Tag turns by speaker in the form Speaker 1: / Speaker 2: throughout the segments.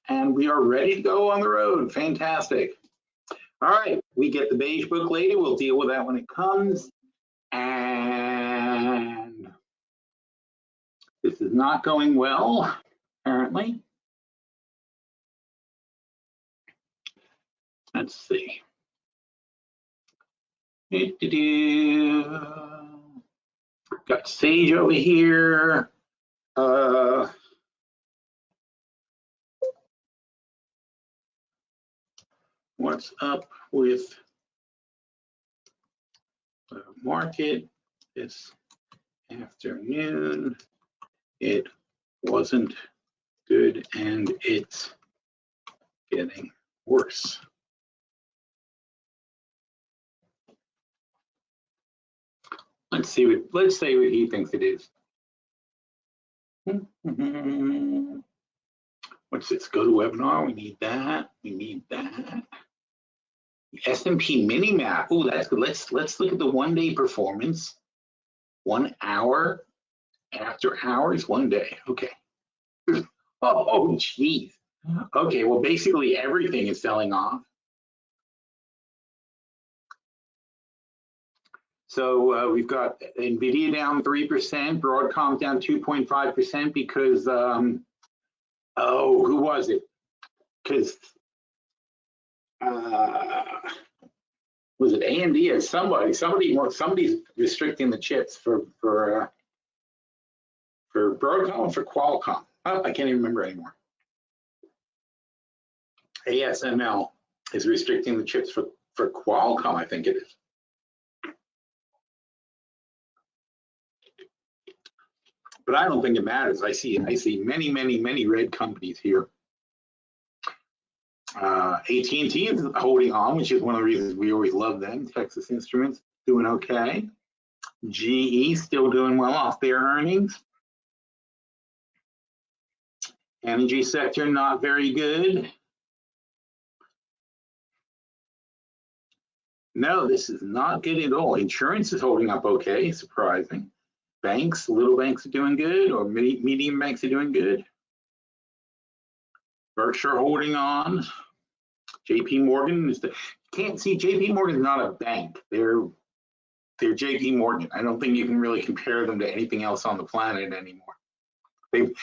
Speaker 1: and we are ready to go on the road. Fantastic. All right, we get the beige book later. We'll deal with that when it comes. And this is not going well, apparently. Let's see. Got Sage over here. What's up with the market this afternoon? It wasn't good and it's getting worse. Let's say what he thinks it is. What's this? Go to webinar. We need that. We need that. S&P mini map. Oh, that's good. Let's look at the 1 day performance. 1 hour after hours, 1 day. Okay. Oh, geez. Okay. Well, basically everything is selling off. So we've got NVIDIA down 3%, Broadcom down 2.5% because, oh, who was it? Because, was it AMD or somebody's restricting the chips for Broadcom or for Qualcomm? Oh, I can't even remember anymore. ASML is restricting the chips for Qualcomm, I think it is. But I don't think it matters. I see many red companies here. AT&T is holding on, which is one of the reasons we always love them. Texas Instruments doing okay. GE still doing well off their earnings. Energy sector not very good. No, this is not good at all. Insurance is holding up okay, surprising. Banks, little banks are doing good, or medium banks are doing good. Berkshire holding on. JP Morgan is can't see JP Morgan is not a bank. They're JP Morgan. I don't think you can really compare them to anything else on the planet anymore. They've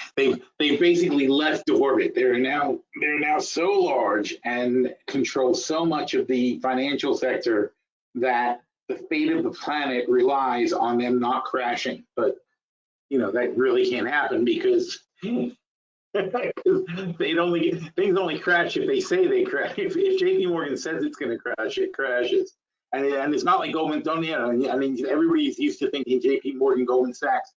Speaker 1: basically left orbit. They're now so large and control so much of the financial sector that the fate of the planet relies on them not crashing. But you know that really can't happen because things only crash if they say they crash. If JP Morgan says it's going to crash, it crashes. And it's not like Goldman. I mean, everybody's used to thinking JP Morgan, Goldman Sachs.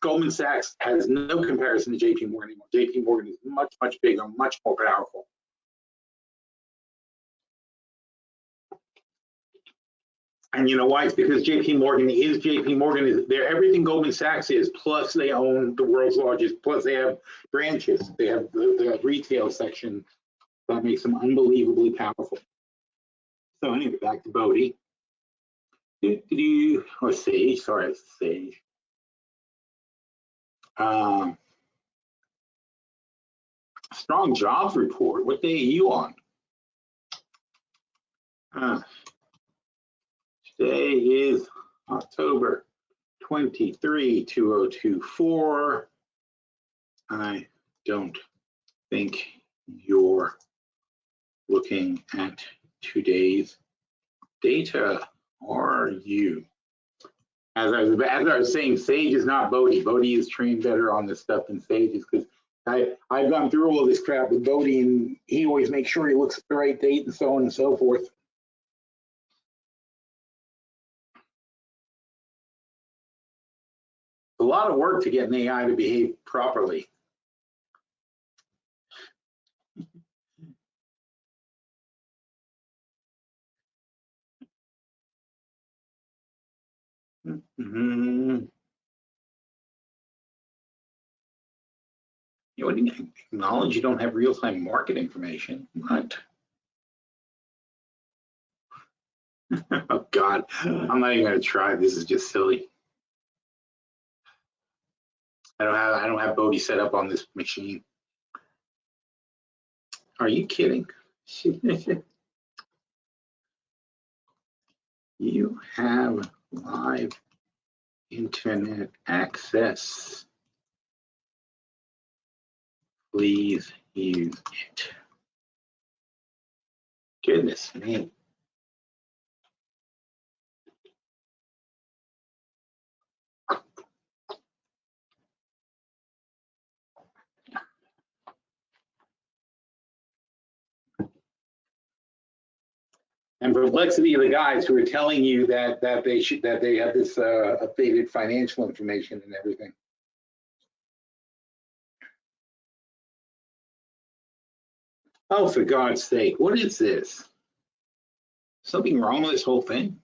Speaker 1: Goldman Sachs has no comparison to JP Morgan anymore. JP Morgan is much bigger, much more powerful. And you know why? It's because JP Morgan is JP Morgan. They're everything Goldman Sachs is, plus they own the world's largest, plus they have branches. They have the retail section that makes them unbelievably powerful. So anyway, back to Bodhi. Or Sage, sorry, it's Sage. Strong jobs report. What day are you on? Today is October 23, 2024. I don't think you're looking at today's data, are you? As I was saying, Sage is not Bodhi. Bodhi is trained better on this stuff than Sage is, because I've gone through all this crap with Bodhi, and he always makes sure he looks at the right date and so on and so forth. A lot of work to get an AI to behave properly. You wouldn't acknowledge you don't have real-time market information. What? Oh God, I'm not even gonna try. This is just silly. I don't have Bodhi set up on this machine. Are you kidding? You have live internet access. Please use it. Goodness me. And perplexity of the guys who are telling you that they have this updated financial information and everything. Oh, for God's sake, what is this? Something wrong with this whole thing?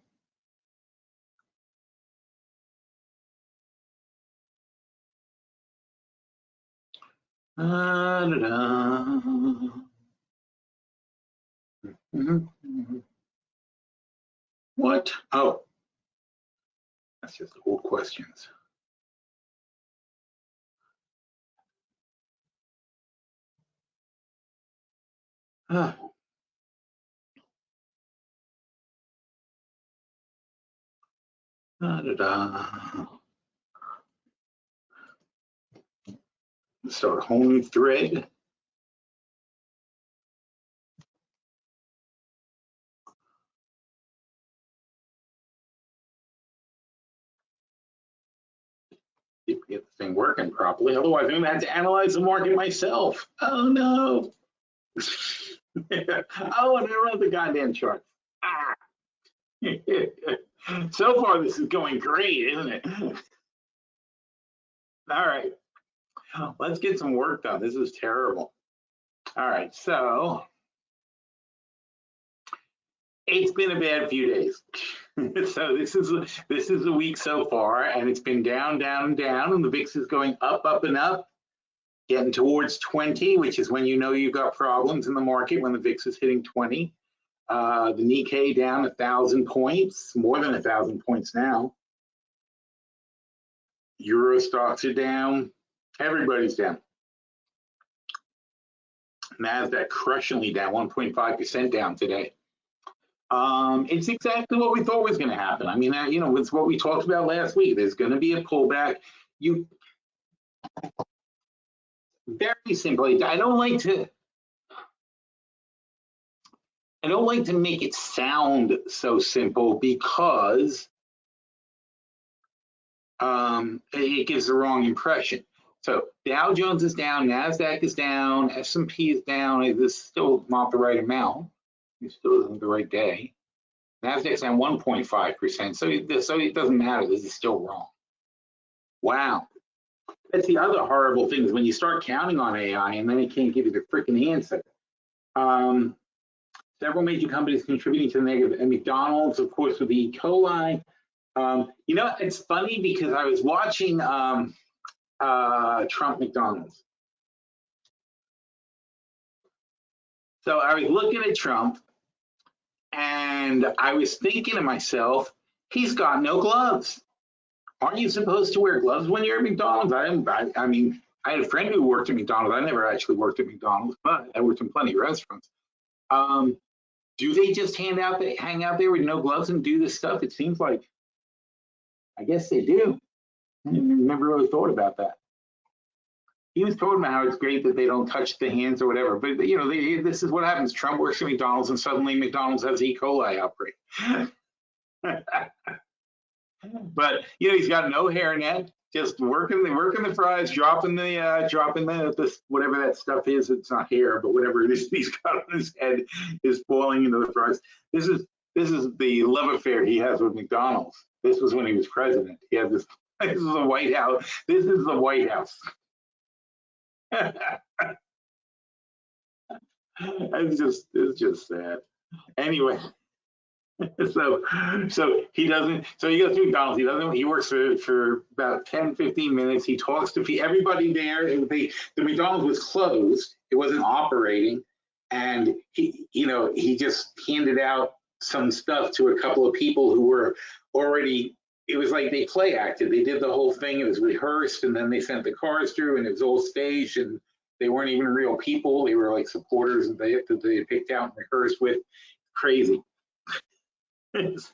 Speaker 1: What? Oh, that's just old questions. Ah. Start a whole new thread. See if we get the thing working properly. Otherwise, I'm going to have to analyze the market myself. Oh no. Oh, and I don't have the goddamn charts. Ah. So far, this is going great, isn't it? All right. Let's get some work done. This is terrible. All right. So it's been a bad few days. So this is a week so far, and it's been down, down, down, and the VIX is going up, up, and up, getting towards 20, which is when you know you've got problems in the market, when the VIX is hitting 20. The Nikkei down 1,000 points, more than 1,000 points now. Euro stocks are down. Everybody's down. NASDAQ crushingly down, 1.5% down today. It's exactly what we thought was going to happen. I mean, you know, it's what we talked about last week. There's going to be a pullback. Very simply, I don't like to make it sound so simple because it gives the wrong impression. So Dow Jones is down, NASDAQ is down, S&P is down. This is still not the right amount. It still isn't the right day. NASDAQ's down 1.5%, so it doesn't matter. This is still wrong. Wow. That's the other horrible thing is when you start counting on AI and then it can't give you the freaking answer. Several major companies contributing to the negative, and McDonald's, of course, with the E. coli. You know, it's funny because I was watching Trump McDonald's. So I was looking at Trump and I was thinking to myself, he's got no gloves. Aren't you supposed to wear gloves when you're at McDonald's? I mean, I had a friend who worked at McDonald's. I never actually worked at McDonald's, but I worked in plenty of restaurants. Do they just hang out there with no gloves and do this stuff? It seems like, I guess they do. I never really thought about that. He was talking about how it's great that they don't touch the hands or whatever, but you know, this is what happens. Trump works at McDonald's and suddenly McDonald's has E. coli outbreak. But you know, he's got no hairnet, just working the fries, dropping the whatever that stuff is. It's not hair, but whatever it is he's got on his head is falling into the fries. This is the love affair he has with McDonald's. This was when he was president. He had this. This is the White House. This is the White House. It's just sad. Anyway. So he doesn't, so he goes to McDonald's, he works for about 10-15 minutes. He talks to everybody there. The McDonald's was closed, it wasn't operating, and he just handed out some stuff to a couple of people who were already, it was like they play acted. They did the whole thing, it was rehearsed, and then they sent the cars through and it was all staged, and They weren't even real people. They were like supporters that they picked out and rehearsed with. Crazy. It's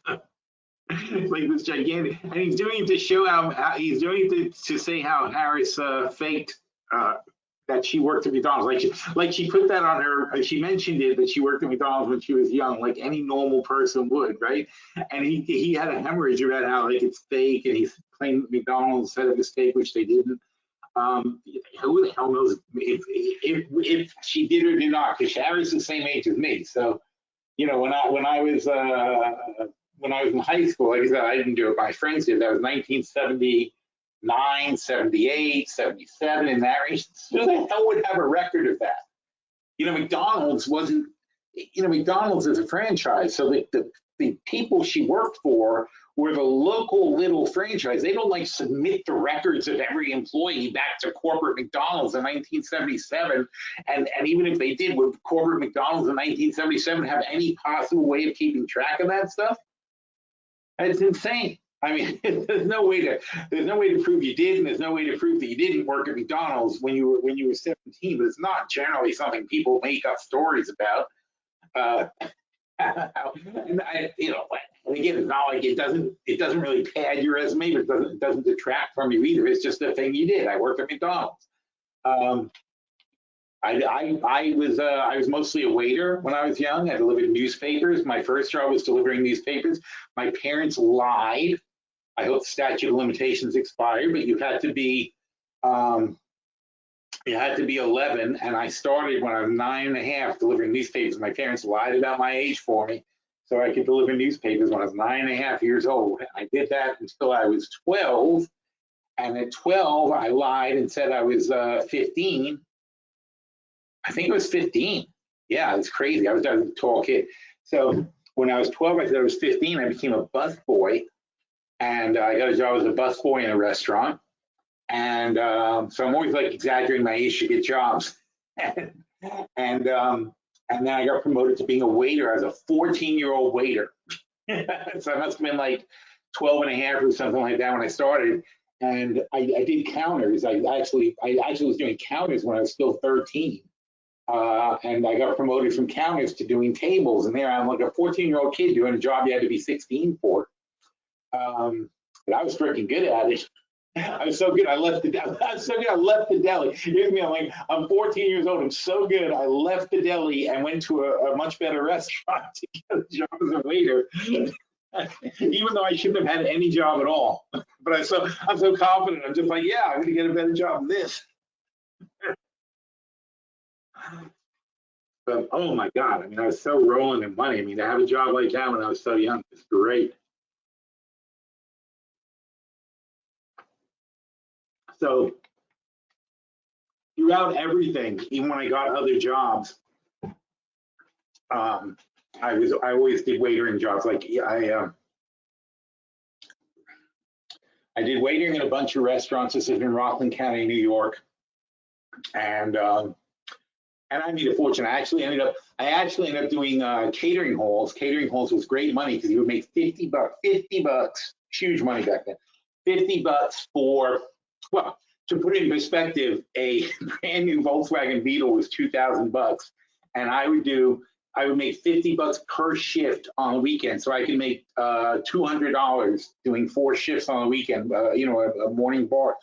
Speaker 1: like this gigantic, and he's doing it to show how he's doing it to say how Harris faked that she worked at McDonald's. Like she put that on her. She mentioned it that she worked at McDonald's when she was young, like any normal person would, right? And he had a hemorrhage about how like it's fake, and he's claimed McDonald's said a mistake, which they didn't. Who the hell knows if she did or did not? Because Harris is the same age as me, so you know when I was in high school, like I said, I didn't do it. My friends did. That was 1979, 78, 77 in that range. Who the hell would have a record of that? You know, McDonald's wasn't, you know, McDonald's is a franchise. So the people she worked for were the local little franchise. They don't like submit the records of every employee back to corporate McDonald's in 1977. And even if they did, would corporate McDonald's in 1977 have any possible way of keeping track of that stuff? It's insane. I mean, there's no way to prove you did, and there's no way to prove that you didn't work at McDonald's when you were 17. But it's not generally something people make up stories about. And you know, and again, it's not like it doesn't really pad your resume, but it doesn't detract from you either. It's just a thing you did. I worked at McDonald's. I was mostly a waiter when I was young. I delivered newspapers. My first job was delivering newspapers. My parents lied. I hope the statute of limitations expired, but you had to be 11, and I started when I was 9.5 delivering newspapers. My parents lied about my age for me, so I could deliver newspapers when I was 9.5 years old. I did that until I was 12, and at 12, I lied and said I was 15. I think it was 15. Yeah, it's crazy. I was a tall kid. So when I was 12, I said I was 15. I became a busboy, and I got a job as a busboy in a restaurant. And so I'm always like exaggerating my age to get jobs. And then I got promoted to being a waiter as a 14-year-old waiter. So I must have been like 12 and a half or something like that when I started. And I did counters. I actually was doing counters when I was still 13. And I got promoted from counters to doing tables. And there I'm like a 14-year-old kid doing a job you had to be 16 for. But I was freaking good at it. I was so good. I left the deli. Here's me. I'm 14 years old. I'm so good. I left the deli and went to a much better restaurant to get a job as a waiter, even though I shouldn't have had any job at all. But I'm so confident. I'm just like, yeah, I'm going to get a better job than this. But oh my God, I mean, I was so rolling in money. I mean, to have a job like that when I was so young is great. So throughout everything, even when I got other jobs, I always did waitering jobs. Like I did waitering in a bunch of restaurants. This is in Rockland County, New York, and I made a fortune. I actually ended up doing catering halls. Catering halls was great money because you would make $50, huge money back then. $50 for, well, to put it in perspective, a brand new Volkswagen Beetle was $2,000, and I would make $50 per shift on the weekend, so I could make $200 doing 4 shifts on the weekend. You know, a morning bar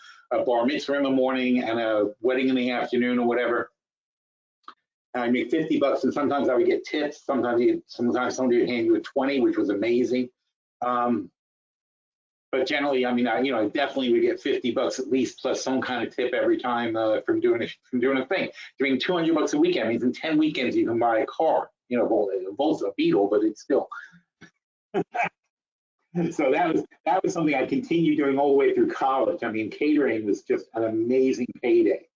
Speaker 1: mitzvah in the morning and a wedding in the afternoon or whatever. And I made $50, and sometimes I would get tips. Sometimes somebody would hand you a 20, which was amazing. But generally, I mean, I definitely would get $50 at least, plus some kind of tip every time from doing a thing. Doing $200 a weekend means in 10 weekends you can buy a car. You know, a Beetle, but it's still. So that was something I continued doing all the way through college. I mean, catering was just an amazing payday.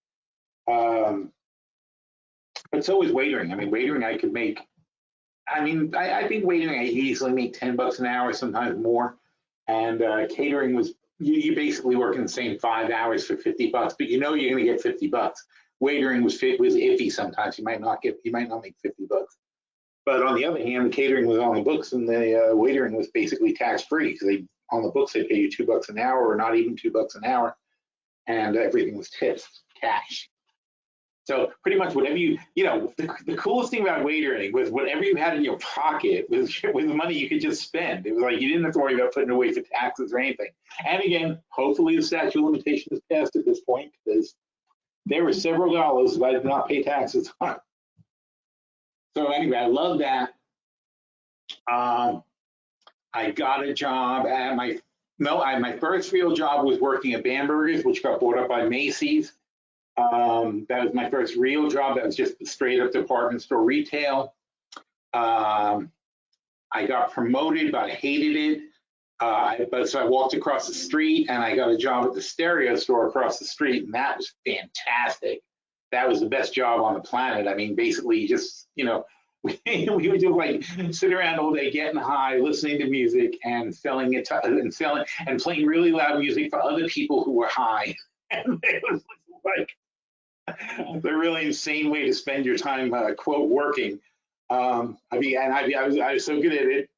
Speaker 1: But so was waitering. I mean, waitering I could make. I mean, I think waitering I easily make $10 an hour, sometimes more. And catering was you basically work in the same 5 hours for $50, but you know you're going to get $50. Waitering was iffy sometimes. You might not make $50. But on the other hand, the catering was on the books, and the waitering was basically tax free because on the books they pay you $2 an hour, or not even $2 an hour, and everything was tips, cash. So pretty much whatever the coolest thing about waitering was whatever you had in your pocket was the money you could just spend. It was like you didn't have to worry about putting away for taxes or anything. And again, hopefully the statute of limitations is passed at this point, because there were several dollars that I did not pay taxes on. So anyway, I love that. I got a job at my first real job was working at Bamberger's, which got bought up by Macy's. That was my first real job. That was just straight up department store retail. I got promoted, but I hated it. So I walked across the street and I got a job at the stereo store across the street, and that was fantastic. That was the best job on the planet. I mean, basically just, we would just like sit around all day getting high, listening to music and selling it and playing really loud music for other people who were high. And it was like a really insane way to spend your time, quote, working. I was so good at it,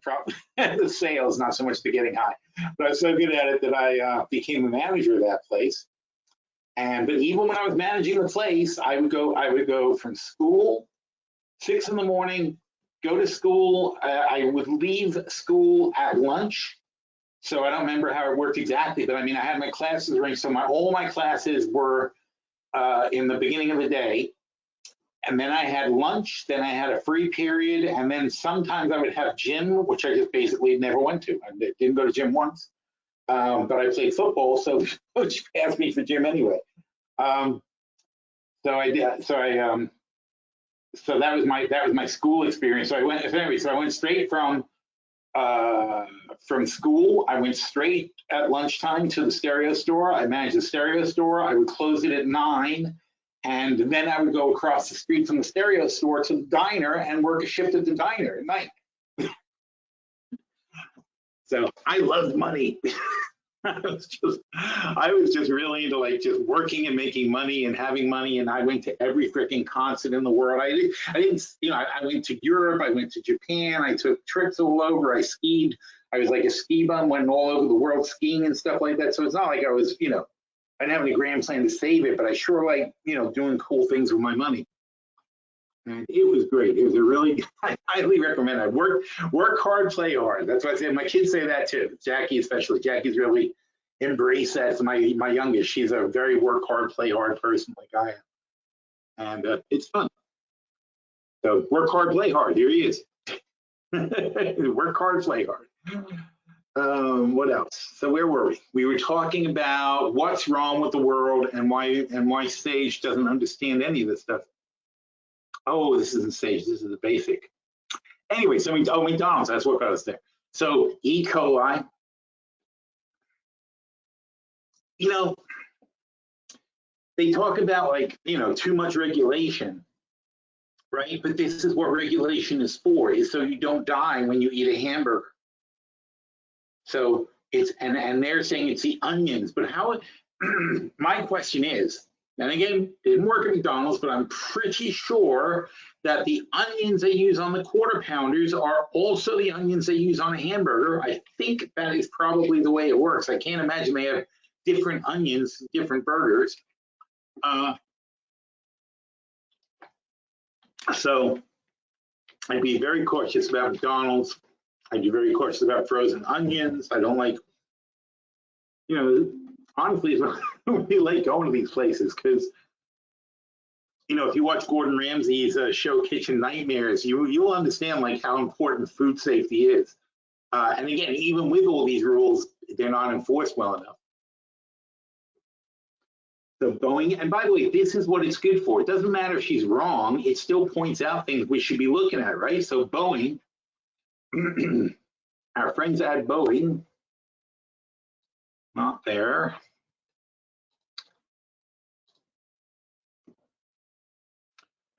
Speaker 1: probably the sales, not so much the getting high, but I was so good at it that I became the manager of that place. But even when I was managing the place, I would go from school, 6 in the morning, go to school. I would leave school at lunch. So I don't remember how it worked exactly, but I mean, I had my classes arranged. So all my classes were in the beginning of the day. And then I had lunch, then I had a free period, and then sometimes I would have gym, which I just basically never went to. I didn't go to gym once, but I played football, so coach asked me for gym anyway. So I did. So that was my school experience. So I went straight from school. I went straight at lunchtime to the stereo store. I managed the stereo store. I would close it at 9. And then I would go across the street from the stereo store to the diner and work a shift at the diner at night. So I loved money. I was just really into like just working and making money and having money. And I went to every freaking concert in the world. I went to Europe. I went to Japan. I took trips all over. I skied. I was like a ski bum, went all over the world skiing and stuff like that. So it's not like I was, I didn't have any grand plan to save it, but I sure like, doing cool things with my money. And it was great. It was I highly recommend it. Work hard, play hard. That's what I say. My kids say that too. Jackie especially. Jackie's really embraced that. So my youngest, she's a very work hard, play hard person like I am. And it's fun. So work hard, play hard. Here he is. Work hard, play hard. What else? So where were we? We were talking about what's wrong with the world and why Sage doesn't understand any of this stuff. Oh, this isn't Sage. This is the basic. Anyway, so McDonald's. That's what got us there. So E. coli. They talk about too much regulation, right? But this is what regulation is for, is so you don't die when you eat a hamburger. So it's, and they're saying it's the onions, but how, my question is, and again, didn't work at McDonald's, but I'm pretty sure that the onions they use on the quarter pounders are also the onions they use on a hamburger. I think that is probably the way it works. I can't imagine they have different onions, different burgers. So I'd be very cautious about McDonald's. I'd be very cautious about frozen onions. I don't like, honestly, I don't really like going to these places because, if you watch Gordon Ramsay's show Kitchen Nightmares, you'll understand like how important food safety is. And again, even with all these rules, they're not enforced well enough. So Boeing, and by the way, this is what it's good for. It doesn't matter if she's wrong, it still points out things we should be looking at, right? So Boeing, our friends at Boeing, not there.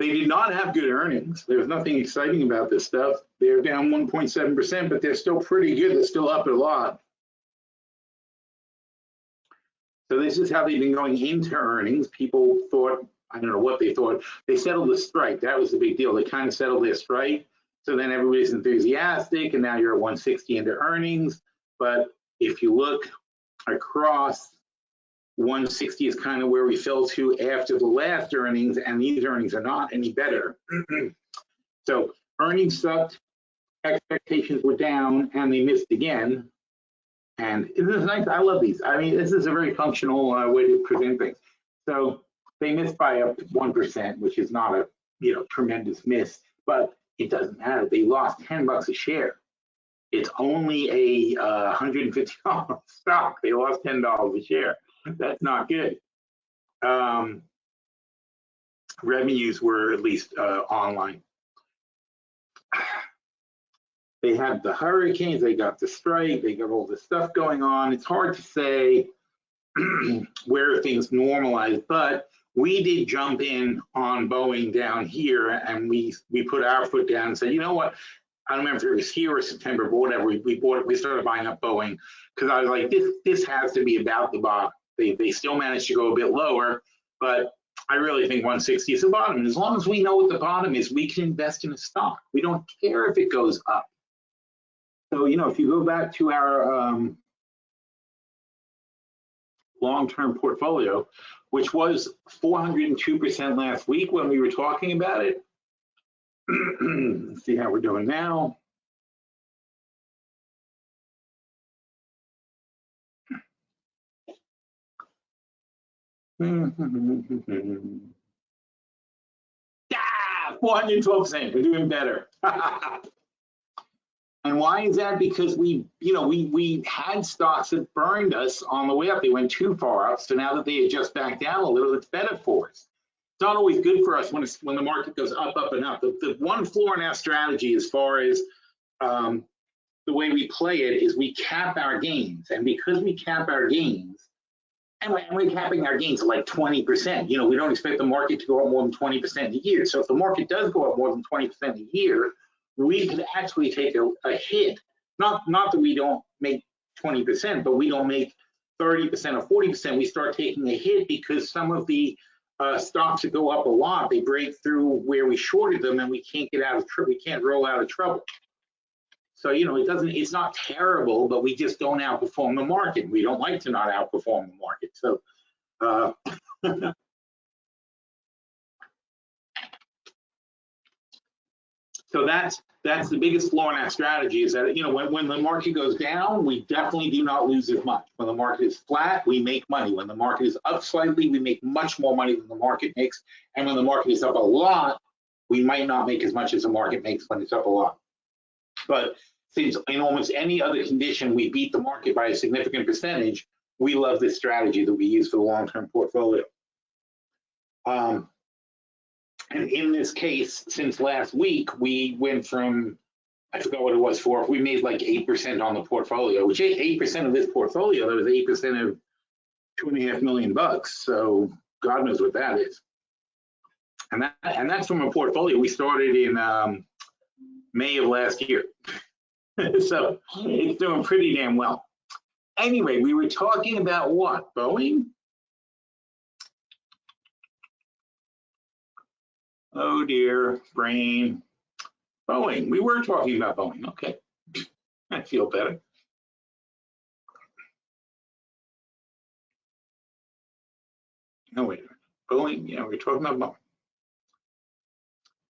Speaker 1: They did not have good earnings. There was nothing exciting about this stuff. They're down 1.7%, but they're still pretty good. They're still up a lot. So this is how they've been going into earnings. People thought, I don't know what they thought. They settled the strike. That was the big deal. They kind of settled their strike. So then everybody's enthusiastic, and now you're at 160 into earnings. But if you look across 160 is kind of where we fell to after the last earnings, and these earnings are not any better. So earnings sucked, expectations were down, and they missed again. And this is nice. I love these. I mean, this is a very functional way to present things. So they missed by up to 1%, which is not a tremendous miss, but it doesn't matter. They lost $10 a share. It's only a $150 stock. They lost $10 a share. That's not good. Revenues were at least online. They had the hurricanes, they got the strike, they got all this stuff going on. It's hard to say where things normalized, but we did jump in on Boeing down here, and we put our foot down and said, you know what? I don't remember if it was here or September, but whatever. We started buying up Boeing because I was like, this has to be about the bottom. They still managed to go a bit lower, but I really think 160 is the bottom. And as long as we know what the bottom is, we can invest in a stock. We don't care if it goes up. So, if you go back to our long-term portfolio, which was 402% last week when we were talking about it. Let's see how we're doing now. Yeah, 412%. We're doing better. And why is that? Because we had stocks that burned us on the way up. They went too far up. So now that they adjust back down a little, it's better for us. It's not always good for us when the market goes up, up, and up. The one flaw in our strategy, as far as the way we play it, is we cap our gains. And because we cap our gains, and we're capping our gains at like 20%, we don't expect the market to go up more than 20% a year. So if the market does go up more than 20% a year, we could actually take a hit. Not that we don't make 20%, but we don't make 30% or 40%. We start taking a hit because some of the stocks that go up a lot, they break through where we shorted them, and we can't get out of trouble. We can't roll out of trouble. So it's not terrible, but we just don't outperform the market. We don't like to not outperform the market. So so that's the biggest flaw in our strategy, is that when the market goes down, we definitely do not lose as much. When the market is flat, we make money. When the market is up slightly, we make much more money than the market makes. And when the market is up a lot, we might not make as much as the market makes when it's up a lot. But since in almost any other condition we beat the market by a significant percentage, we love this strategy that we use for the long-term portfolio. And in this case, since last week, we went from, I forgot what it was for, we made like 8% on the portfolio, which 8% of this portfolio, that was 8% of $2.5 million. So God knows what that is. And that's from a portfolio we started in May of last year. So it's doing pretty damn well. Anyway, we were talking about what? Boeing? Oh dear, brain. Boeing. We were talking about Boeing. Okay. I feel better. No, wait. Boeing. Yeah, we're talking about Boeing.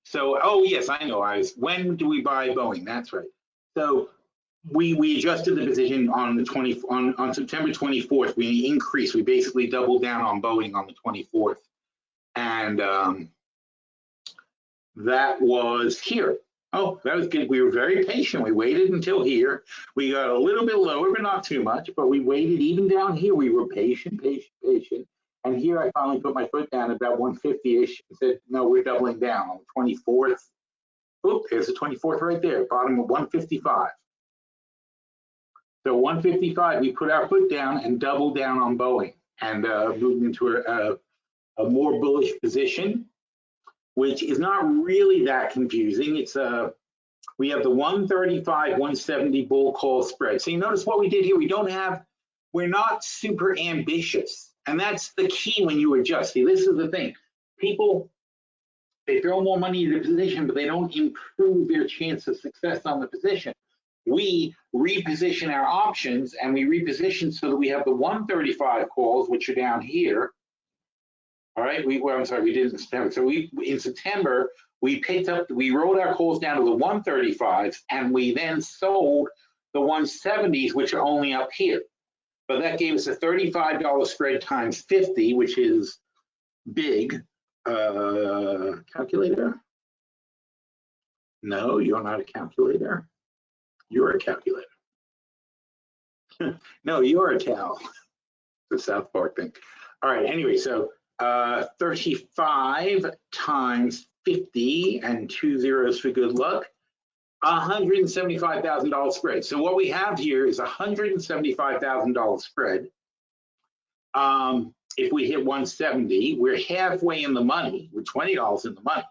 Speaker 1: So, oh yes, I know. When do we buy Boeing? That's right. So we adjusted the position on the on September 24th. We increased. We basically doubled down on Boeing on the 24th, and that was here. Oh, that was good. We were very patient. We waited until here. We got a little bit lower, but not too much. But we waited even down here. We were patient. And here I finally put my foot down about 150-ish and said, no, we're doubling down on the 24th. Oop, there's the 24th right there, bottom of 155. So 155, we put our foot down and doubled down on Boeing and moved into a more bullish position, which is not really that confusing. It's we have the 135, 170 bull call spread. So you notice what we did here. We're not super ambitious. And that's the key when you adjust. See, this is the thing. People, they throw more money into the position, but they don't improve their chance of success on the position. we reposition our options, and we reposition so that we have the 135 calls, which are down here. All right, I'm sorry, we did it in September. So in September, we rolled our calls down to the 135s, and we then sold the 170s, which are only up here. But that gave us a $35 spread times 50, which is big. Calculator? No, you're not a calculator. You're a calculator. No, you're a Cal. The South Park thing. All right, anyway, so 35 times 50 and 2 zeros for good luck, $175,000 spread. So what we have here is $175,000 spread. If we hit 170, we're halfway in the money. We're $20 in the money.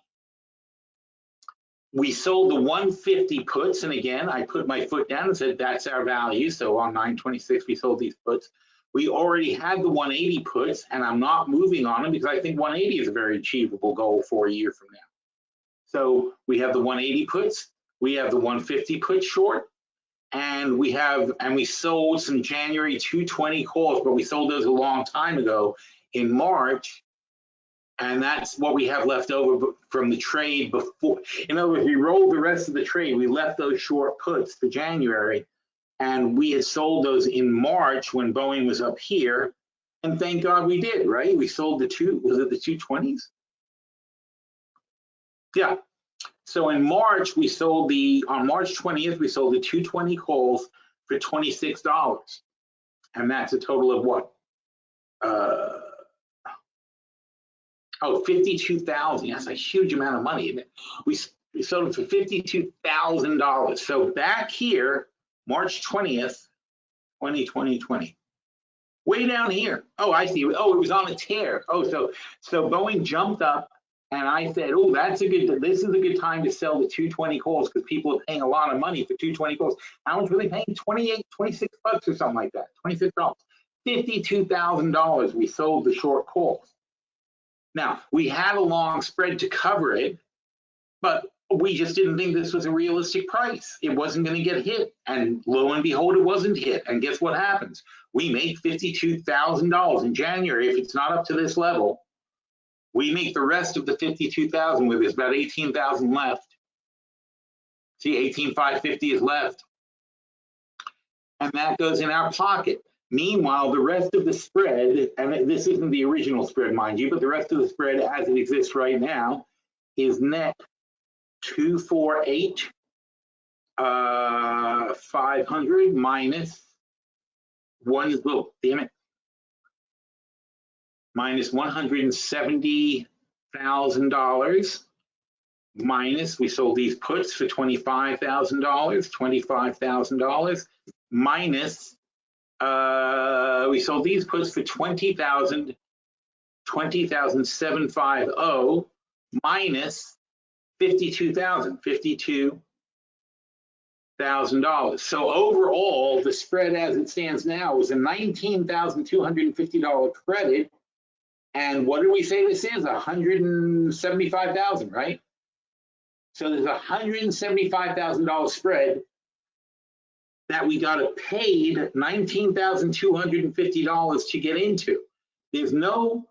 Speaker 1: We sold the 150 puts, and again, I put my foot down and said that's our value. So on 9/26, we sold these puts. We already had the 180 puts, and I'm not moving on them because I think 180 is a very achievable goal for a year from now. So we have the 180 puts, we have the 150 put short, and we sold some January 220 calls, but we sold those a long time ago in March. And that's what we have left over from the trade before. In other words, we rolled the rest of the trade. We left those short puts for January, and we had sold those in March when Boeing was up here. And thank God we did, right? We sold was it the 220s? Yeah. So in March, on March 20th, we sold the 220 calls for $26. And that's a total of what? 52,000. That's a huge amount of money. We sold it for $52,000. So back here, March 20th, 2020. Way down here. Oh, I see. Oh, it was on a tear. Oh, so Boeing jumped up, and I said, oh, this is a good time to sell the 220 calls because people are paying a lot of money for 220 calls. How much were they paying? 26 bucks or something like that. $26. $52,000 we sold the short calls. Now, we had a long spread to cover it, but we just didn't think this was a realistic price. It wasn't going to get hit. And lo and behold, it wasn't hit. And guess what happens? We make $52,000 in January. If it's not up to this level, we make the rest of the $52,000 with there's about $18,000 left. See, $18,550 is left. And that goes in our pocket. Meanwhile, the rest of the spread, and this isn't the original spread, mind you, but the rest of the spread as it exists right now is net 248, 500 minus minus $170,000 minus, we sold these puts for $25,000, minus we sold these puts for $20,750 minus $52,000. So overall, the spread as it stands now is a $19,250 credit. And what did we say this is? $175,000, right? So there's a $175,000 spread that we got paid $19,250 to get into. There's no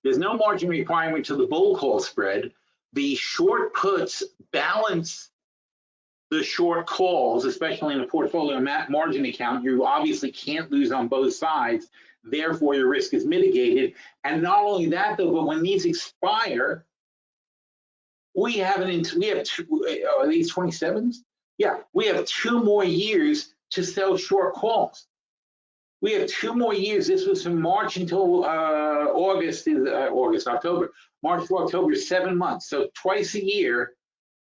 Speaker 1: margin requirement to the bull call spread. The short puts balance the short calls, especially in a portfolio margin account. You obviously can't lose on both sides. Therefore, your risk is mitigated. And not only that, though, but when these expire, we have are these 27s? Yeah, we have 2 more years to sell short calls. We have 2 more years. This was from March until October. March to October is 7 months. So twice a year,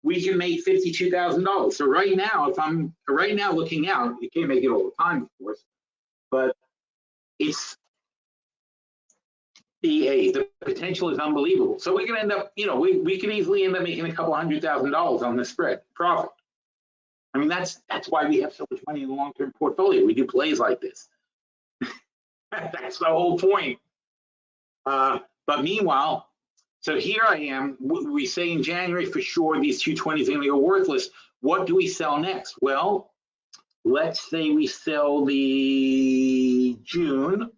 Speaker 1: we can make $52,000. So right now, if I'm looking out, you can't make it all the time, of course, but it's the potential is unbelievable. So we can end up, we can easily end up making a couple $100,000 on this spread profit. I mean, that's why we have so much money in the long-term portfolio. We do plays like this. That's the whole point. But meanwhile, so here I am. We say in January for sure these 220s are going to go worthless. what do we sell next? Well, let's say we sell the June.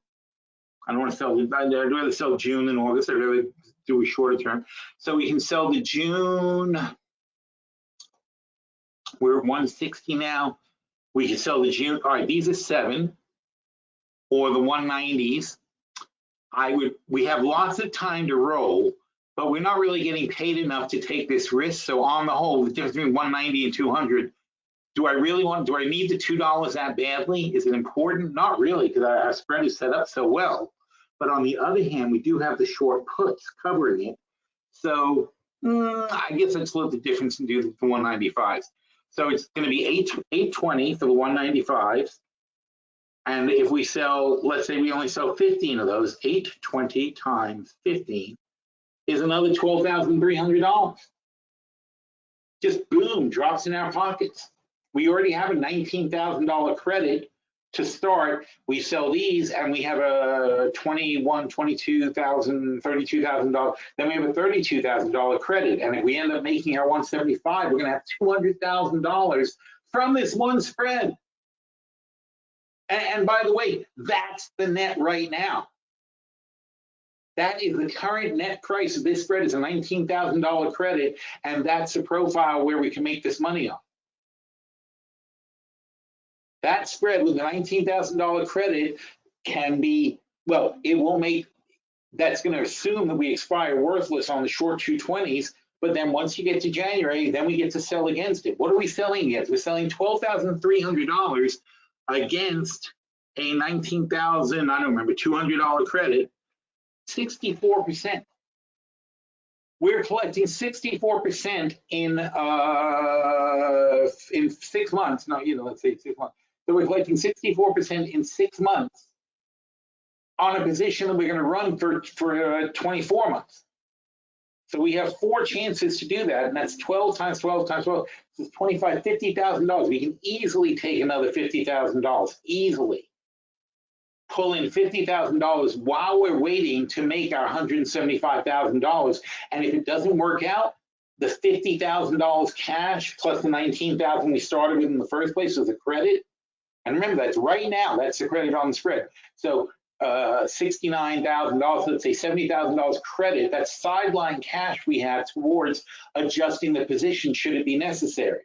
Speaker 1: I don't want to sell, I'd rather sell June than August. I'd rather do a shorter term. So we can sell the June. We're at 160 now. We can sell the June. All right, these are 7 or the 190s. We have lots of time to roll, but we're not really getting paid enough to take this risk. So on the whole, the difference between 190 and 200, do I need the $2 that badly? Is it important? Not really, because our spread is set up so well. But on the other hand, we do have the short puts covering it. So I guess I'd split the difference and do the 195s. So it's going to be 820 for the 195s. And if we sell, let's say we only sell 15 of those, 820 times 15 is another $12,300. Just boom, drops in our pockets. We already have a $19,000 credit to start. We sell these and we have a $22,000, $32,000. Then we have a $32,000 credit. And if we end up making our 175, we're going to have $200,000 from this one spread. And by the way, that's the net right now. That is the current net price of this spread is a $19,000 credit, and that's the profile where we can make this money on. That spread with a $19,000 credit can be, well, it won't make, that's going to assume that we expire worthless on the short 220s, but then once you get to January, then we get to sell against it. What are we selling against? We're selling $12,300 against a $19,000, I don't remember, $200 credit, 64%. We're collecting 64% in 6 months. No, let's say 6 months. So we're collecting 64% in 6 months on a position that we're going to run for 24 months. So we have 4 chances to do that, and that's 12 times 12 times 12. This is $25,000, $50,000. We can easily take another $50,000, easily pull in $50,000 while we're waiting to make our $175,000. And if it doesn't work out, the $50,000 cash plus the $19,000 we started with in the first place is a credit. And remember, that's right now, that's the credit on the spread. So $69,000, let's say $70,000 credit, that's sideline cash we have towards adjusting the position should it be necessary.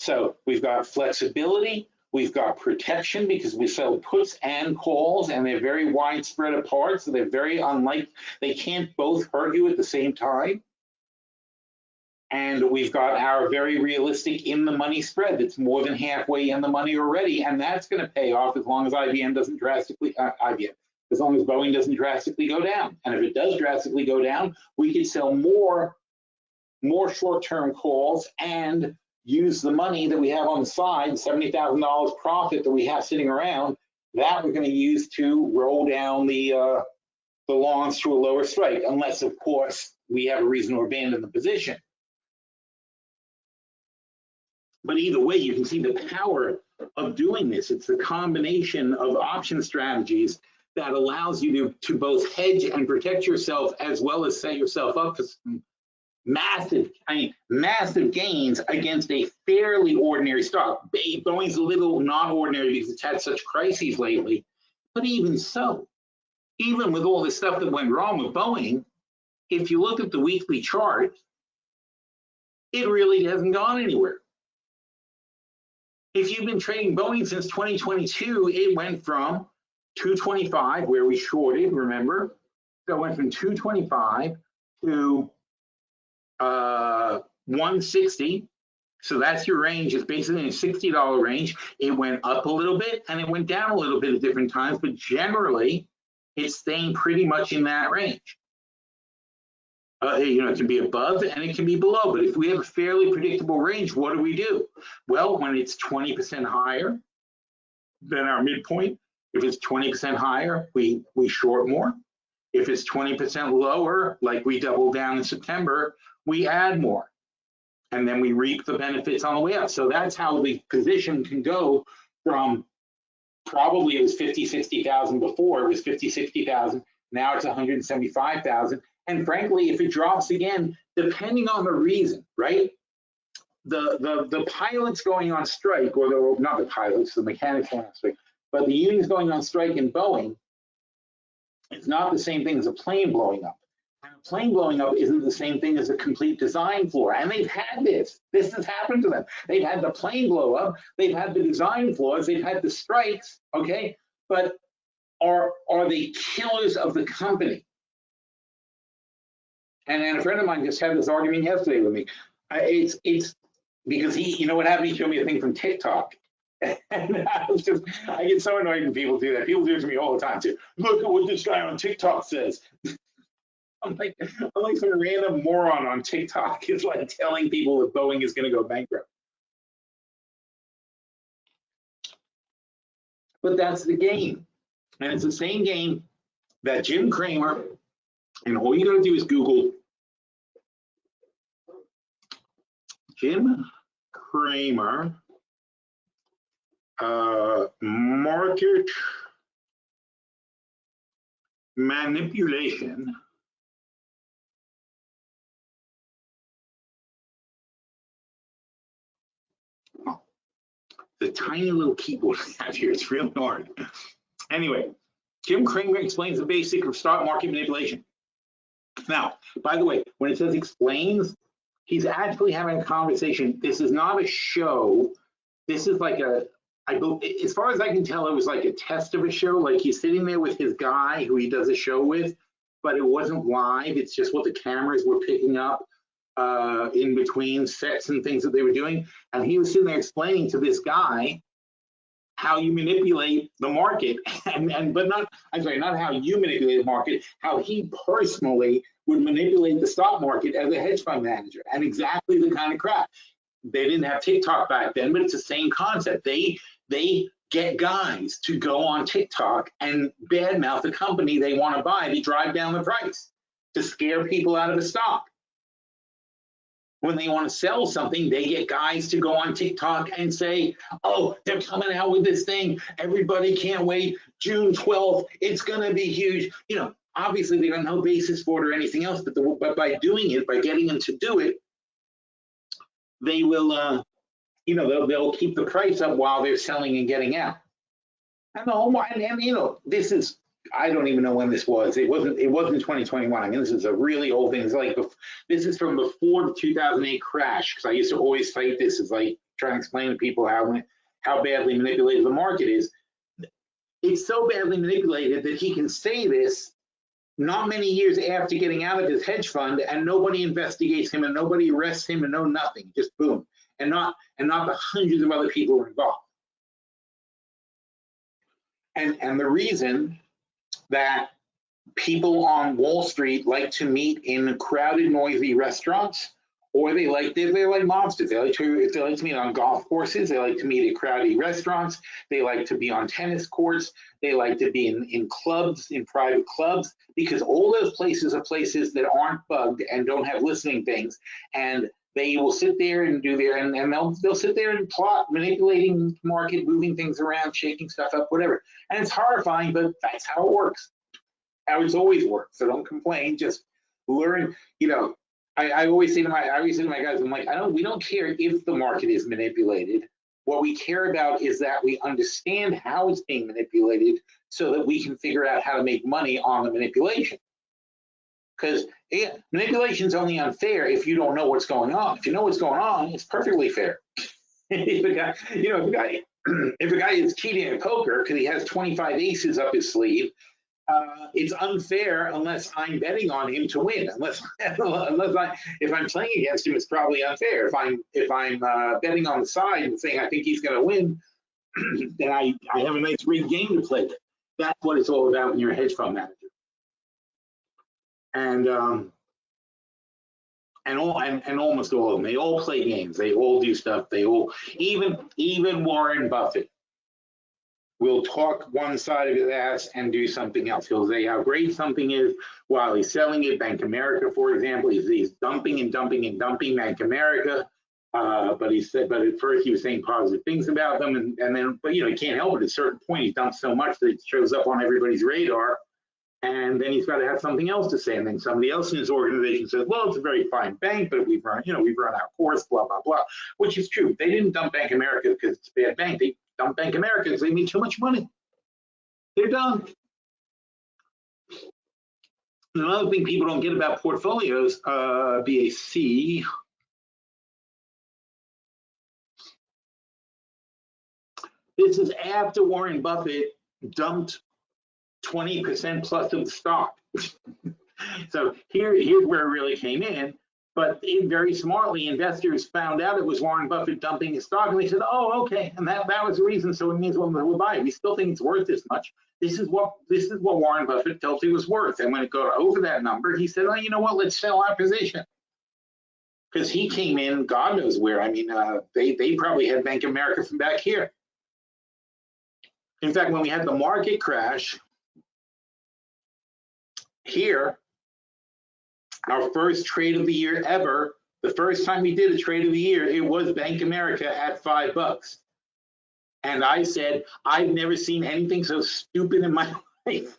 Speaker 1: So we've got flexibility, we've got protection because we sell puts and calls, and they're very widespread apart, so they're very unlike, they can't both hurt you at the same time. And we've got our very realistic in the money spread that's more than halfway in the money already, and that's going to pay off as long as IBM doesn't drastically, as long as Boeing doesn't drastically go down. And if it does drastically go down, we could sell more short-term calls and use the money that we have on the side, $70,000 profit that we have sitting around, that we're going to use to roll down the longs to a lower strike, unless, of course, we have a reason to abandon the position. But either way, you can see the power of doing this. It's the combination of option strategies that allows you to both hedge and protect yourself, as well as set yourself up for some massive gains against a fairly ordinary stock. Boeing's a little not ordinary because it's had such crises lately. But even so, even with all this stuff that went wrong with Boeing, if you look at the weekly chart, it really hasn't gone anywhere. If you've been trading Boeing since 2022, it went from 225, where we shorted, remember? So it went from 225 to 160. So that's your range. It's basically a $60 range. It went up a little bit and it went down a little bit at different times, but generally it's staying pretty much in that range. It can be above and it can be below, but if we have a fairly predictable range, what do? Well, when it's 20% higher than our midpoint, if it's 20% higher, we short more. If it's 20% lower, like we doubled down in September, we add more. And then we reap the benefits on the way up. So that's how the position can go from, probably it was 50, 60,000 before, it was 50, 60,000. Now it's 175,000. And frankly, if it drops again, depending on the reason, right? The pilots going on strike, or not the pilots, the mechanics going on strike, but the unions going on strike in Boeing, it's not the same thing as a plane blowing up. And a plane blowing up isn't the same thing as a complete design flaw. And they've had this. This has happened to them. They've had the plane blow up. They've had the design flaws. They've had the strikes. Okay, but are they killers of the company? And a friend of mine just had this argument yesterday with me. It's because he, you know what happened? He showed me a thing from TikTok. And I get so annoyed when people do that. People do it to me all the time too. Look at what this guy on TikTok says. I'm like some random moron on TikTok is like telling people that Boeing is going to go bankrupt. But that's the game. And it's the same game that Jim Cramer, and all you got to do is Google Jim Cramer market manipulation the tiny little keyboard I have here, it's real hard. Anyway, Jim Cramer explains the basics of stock market manipulation. Now, by the way, when it says explains, he's actually having a conversation. This is not a show. This is like as far as I can tell, it was like a test of a show. Like he's sitting there with his guy who he does a show with, but it wasn't live. It's just what the cameras were picking up in between sets and things that they were doing. And he was sitting there explaining to this guy how you manipulate the market, but not how you manipulate the market, how he personally would manipulate the stock market as a hedge fund manager, and exactly the kind of crap. They didn't have TikTok back then, but it's the same concept. They get guys to go on TikTok and badmouth the company they want to buy to drive down the price, to scare people out of a stock. When they want to sell something, they get guys to go on TikTok and say, oh, they're coming out with this thing. Everybody can't wait. June 12th, it's going to be huge. You know, obviously they don't know basis for it or anything else, but by doing it, by getting them to do it, they will, you know, they'll keep the price up while they're selling and getting out. And the whole, and you know, this is, I don't even know when this was. It wasn't 2021. I mean, this is a really old thing. It's like, this is from before the 2008 crash, because I used to always cite this as like trying to explain to people how badly manipulated the market is. It's so badly manipulated that he can say this not many years after getting out of his hedge fund, and nobody investigates him and nobody arrests him and no nothing, just boom. And not the hundreds of other people who are involved. And the reason that people on Wall Street like to meet in crowded, noisy restaurants, or they're like mobsters. They like to meet on golf courses. They like to meet at crowded restaurants. They like to be on tennis courts. They like to be in clubs, in private clubs, because all those places are places that aren't bugged and don't have listening things. And they will sit there and do their, and they'll sit there and plot, manipulating the market, moving things around, shaking stuff up, whatever. And it's horrifying, but that's how it works. How it's always worked. So don't complain. Just learn. You know, I always say to my guys, I'm like, we don't care if the market is manipulated. What we care about is that we understand how it's being manipulated, so that we can figure out how to make money on the manipulation. Because manipulation is only unfair if you don't know what's going on. If you know what's going on, it's perfectly fair. If a guy is cheating at poker because he has 25 aces up his sleeve, it's unfair unless I'm betting on him to win. If I'm playing against him, it's probably unfair. If I'm betting on the side and saying I think he's going to win, then I have a nice rigged game to play with. That's what it's all about when you're a hedge fund manager. And almost all of them, they all play games. They all do stuff. They all, even Warren Buffett will talk one side of his ass and do something else. He'll say how great something is while he's selling it. Bank America, for example, he's dumping and dumping and dumping Bank America. But at first he was saying positive things about them, but you know, he can't help it. At a certain point, he dumps so much that it shows up on everybody's radar, And then he's got to have something else to say. And then somebody else in his organization says, well, it's a very fine bank, but we've run our course, blah, blah, blah, which is true. They didn't dump Bank America because it's a bad bank. They dumped Bank America because they made too much money. They're done. Another thing people don't get about portfolios, BAC. This is after Warren Buffett dumped 20% plus of the stock. So here's where it really came in. But very smartly, investors found out it was Warren Buffett dumping his stock, and they said, "Oh, okay," and that was the reason. So it means we'll buy it. We still think it's worth this much. This is what Warren Buffett felt it was worth. And when it got over that number, he said, "Oh, you know what? Let's sell our position." Because he came in, God knows where. I mean, they probably had Bank of America from back here. In fact, when we had the market crash here, our first trade of the year ever, the first time we did a trade of the year, it was Bank America at $5. And I said, I've never seen anything so stupid in my life.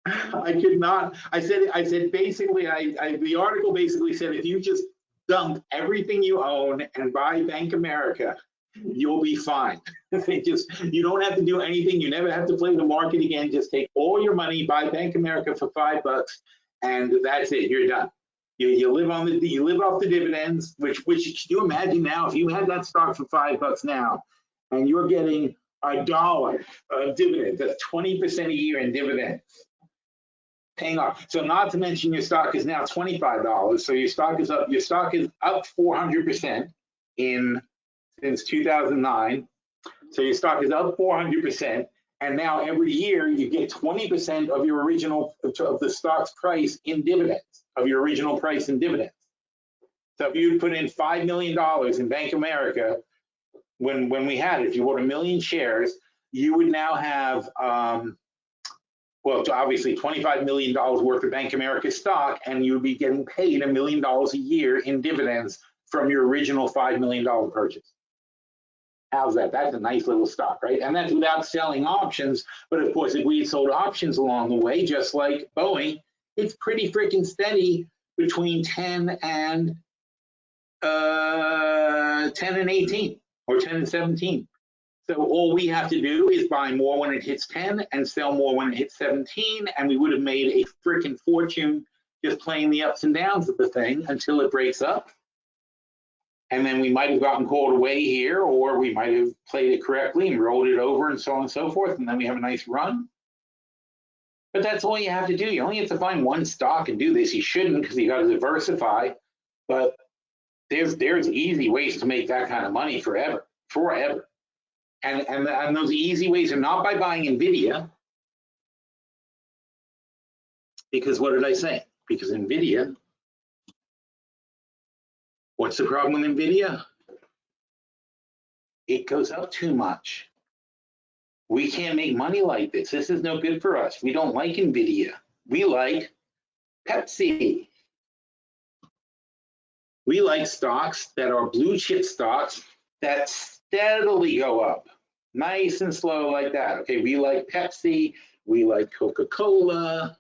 Speaker 1: I could not. I said basically, the article basically said, if you just dump everything you own and buy Bank America, you'll be fine. You don't have to do anything. You never have to play the market again. Just take all your money, buy Bank America for $5, and that's it. You're done. You live off the dividends. Which can you imagine now if you had that stock for $5 now, and you're getting $1 of dividends? That's 20% a year in dividends. Paying off. So not to mention your stock is now $25. So your stock is up. Your stock is up 400% since 2009. So your stock is up 400%, and now every year you get 20% of your original of the stock's price in dividends, of your original price in dividends. So if you put in $5 million in Bank America when we had it, if you bought 1 million shares, you would now have well, obviously $25 million worth of Bank America stock, and you would be getting paid $1 million a year in dividends from your original $5 million purchase. How's that? That's a nice little stock, right? And that's without selling options. But of course, if we had sold options along the way, just like Boeing, it's pretty freaking steady between 10 and 18 or 10 and 17. So all we have to do is buy more when it hits 10 and sell more when it hits 17, and we would have made a freaking fortune just playing the ups and downs of the thing until it breaks up. And then we might have gotten called away here, or we might have played it correctly and rolled it over and so on and so forth, and then we have a nice run. But that's all you have to do. You only have to find one stock and do this. You shouldn't, because you got to diversify. But there's easy ways to make that kind of money forever. And those easy ways are not by buying NVIDIA, because what did I say? Because NVIDIA, what's the problem with NVIDIA? It goes up too much. We can't make money like this. This is no good for us. We don't like NVIDIA. We like Pepsi. We like stocks that are blue chip stocks that steadily go up, nice and slow like that. Okay, we like Pepsi, we like Coca-Cola.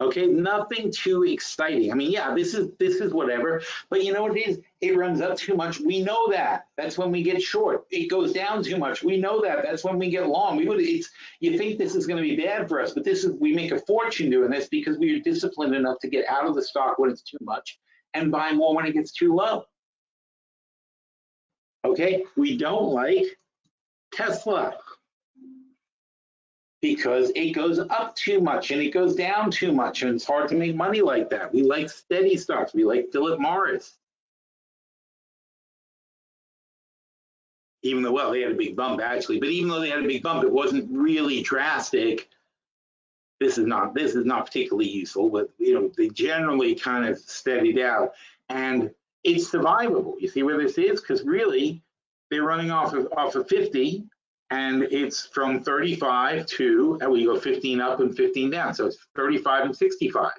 Speaker 1: Okay, nothing too exciting. I mean, yeah, this is whatever, but you know what it is? It runs up too much. We know that. That's when we get short. It goes down too much. We know that. That's when we get long. You think this is going to be bad for us, but we make a fortune doing this because we are disciplined enough to get out of the stock when it's too much and buy more when it gets too low. Okay, we don't like Tesla because it goes up too much and it goes down too much, and it's hard to make money like that. We like steady stocks. We like Philip Morris. Even though, well, they had a big bump actually, but even though they had a big bump, it wasn't really drastic. This is not particularly useful, but you know, they generally kind of steadied out, and it's survivable. You see where this is? Because really, they're running off of 50, and it's from 35 to, and we go 15 up and 15 down. So it's 35 and 65.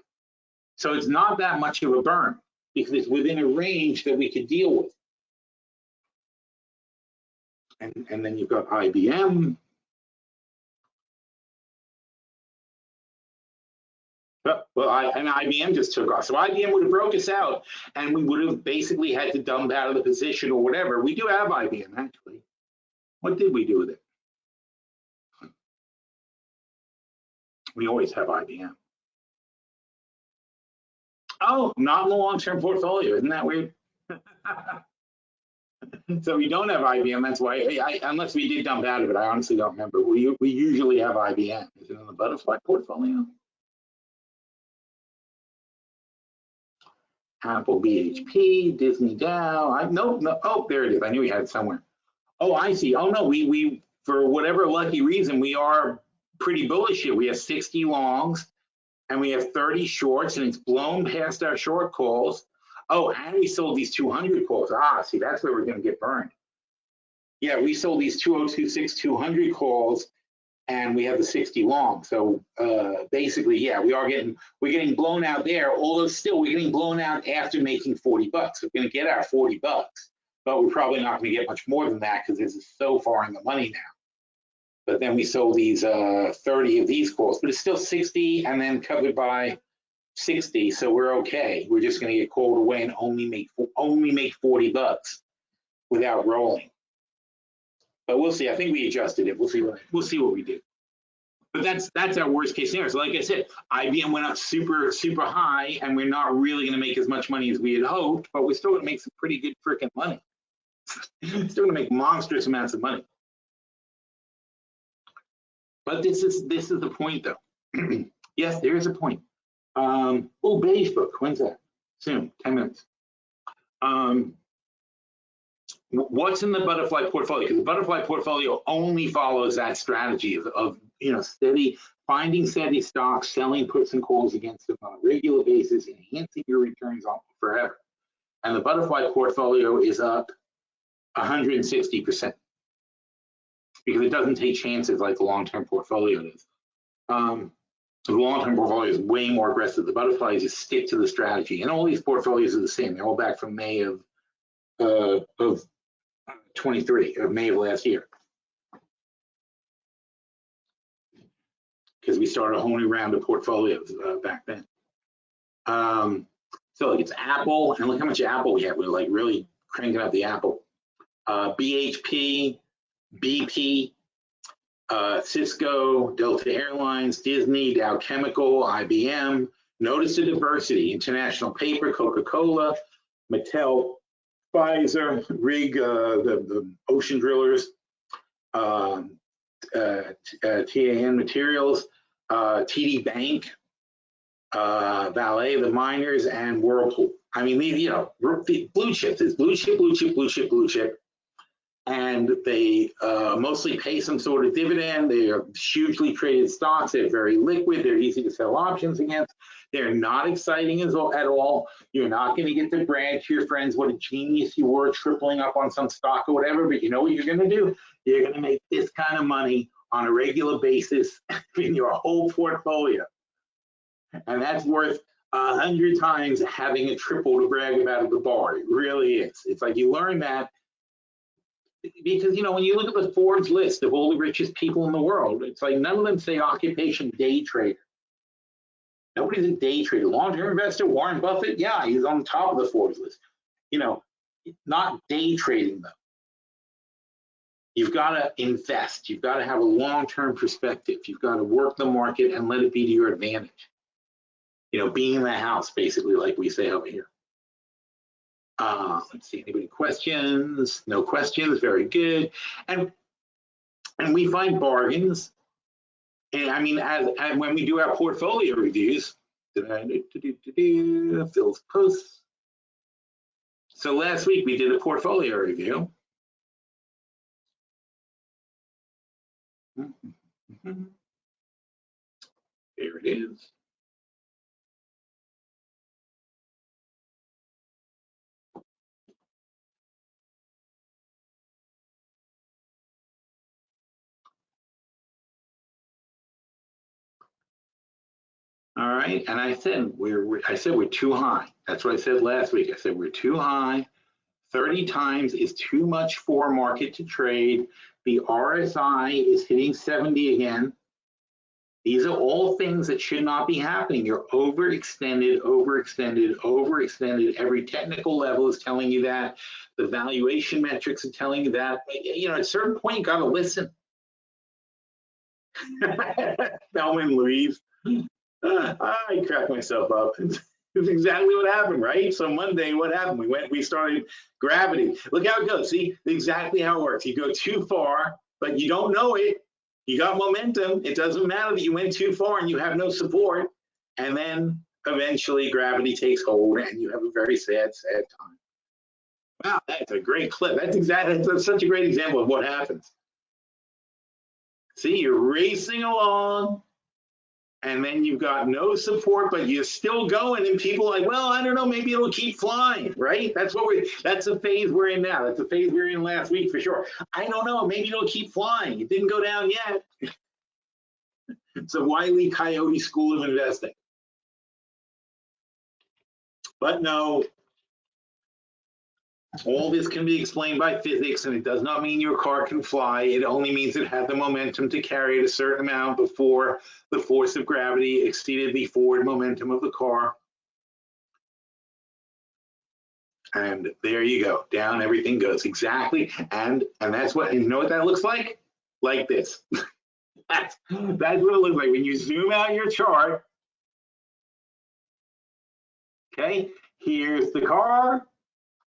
Speaker 1: So it's not that much of a burn because it's within a range that we could deal with. And then you've got IBM. Well, and IBM just took off. So IBM would have broke us out, and we would have basically had to dump out of the position or whatever. We do have IBM, actually. What did we do with it? We always have IBM. Oh, not in the long-term portfolio. Isn't that weird? So we don't have IBM. That's why, unless we did dump out of it, I honestly don't remember. We usually have IBM. Is it in the butterfly portfolio? Apple, BHP, Disney, Dow. No. Oh, there it is. I knew we had it somewhere. Oh, I see. Oh no, we for whatever lucky reason we are pretty bullish here. We have 60 longs and we have 30 shorts, and it's blown past our short calls. Oh, and we sold these 200 calls. Ah, see, that's where we're going to get burned. Yeah, we sold these 2026 200 calls, and we have the 60 long. So basically, yeah, we're getting blown out there. Although still, we're getting blown out after making 40 bucks. We're going to get our 40 bucks, but we're probably not going to get much more than that because this is so far in the money now. But then we sold these 30 of these calls, but it's still 60 and then covered by 60, so we're okay. We're just going to get called away and only make 40 bucks without rolling. But we'll see. I think we adjusted it. We'll see what we do. But that's our worst case scenario. So like I said, IBM went up super high, and we're not really going to make as much money as we had hoped, but we're still going to make some pretty good freaking money. Still going to make monstrous amounts of money. But this is the point, though. Yes, there is a point. Oh, Beige book. When's that? Soon. 10 minutes. What's in the butterfly portfolio? Because the butterfly portfolio only follows that strategy of finding steady stocks, selling puts and calls against them on a regular basis, enhancing your returns on forever. And the butterfly portfolio is up 160% because it doesn't take chances like the long-term portfolio does. The long-term portfolio is way more aggressive. The butterflies just stick to the strategy, and all these portfolios are the same. They're all back from May of 23, of May of last year, because we started a whole new round of portfolios back then. So like it's Apple, and look how much Apple we have. We're like really cranking up the Apple. BHP, BP, Cisco, Delta Airlines, Disney, Dow Chemical, IBM. Notice the diversity: International Paper, Coca-Cola, Mattel, Pfizer, Rig, the ocean drillers, TAN Materials, TD Bank, Valet, the miners, and Whirlpool. I mean, blue chips. It's blue chip. And they mostly pay some sort of dividend. They are hugely traded stocks. They're very liquid. They're easy to sell options against. They're not exciting at all. You're not going to get to brag to your friends what a genius you were tripling up on some stock or whatever. But you know what you're going to do? You're going to make this kind of money on a regular basis in your whole portfolio. And that's worth 100 times having a triple to brag about at the bar. It really is. It's like you learn that. Because, when you look at the Forbes list of all the richest people in the world, it's like none of them say occupation day trader. Nobody's a day trader. Long-term investor, Warren Buffett, yeah, he's on top of the Forbes list. Not day trading, though. You've got to invest. You've got to have a long-term perspective. You've got to work the market and let it be to your advantage. Being in the house, basically, like we say over here. Let's see, anybody questions? No questions, very good. And we find bargains. And I mean, as when we do our portfolio reviews, Phil's posts. So last week we did a portfolio review. There it is. All right, and I said we're too high. That's what I said last week. I said we're too high. 30 times is too much for market to trade. The RSI is hitting 70 again. These are all things that should not be happening. You're overextended, overextended, overextended. Every technical level is telling you that. The valuation metrics are telling you that. You know, at a certain point, you got to listen. Thelma and Louise. I cracked myself up. It's exactly what happened, right? So Monday, what happened? We started gravity. Look how it goes. See, exactly how it works. You go too far, but you don't know it. You got momentum. It doesn't matter that you went too far and you have no support. And then eventually gravity takes hold and you have a very sad, sad time. Wow, that's a great clip. That's such a great example of what happens. See, you're racing along and then you've got no support, but you're still going, and people are like, well, I don't know, maybe it'll keep flying, right? That's the phase we're in now. That's the phase we were in last week for sure. I don't know, maybe it'll keep flying. It didn't go down yet. It's a Wile E. Coyote school of investing. But no, all this can be explained by physics, and it does not mean your car can fly. It only means it had the momentum to carry it a certain amount before the force of gravity exceeded the forward momentum of the car. And there you go. Down everything goes. Exactly. And that's what, and you know what that looks like? Like this. That's what it looks like when you zoom out your chart. Okay, here's the car.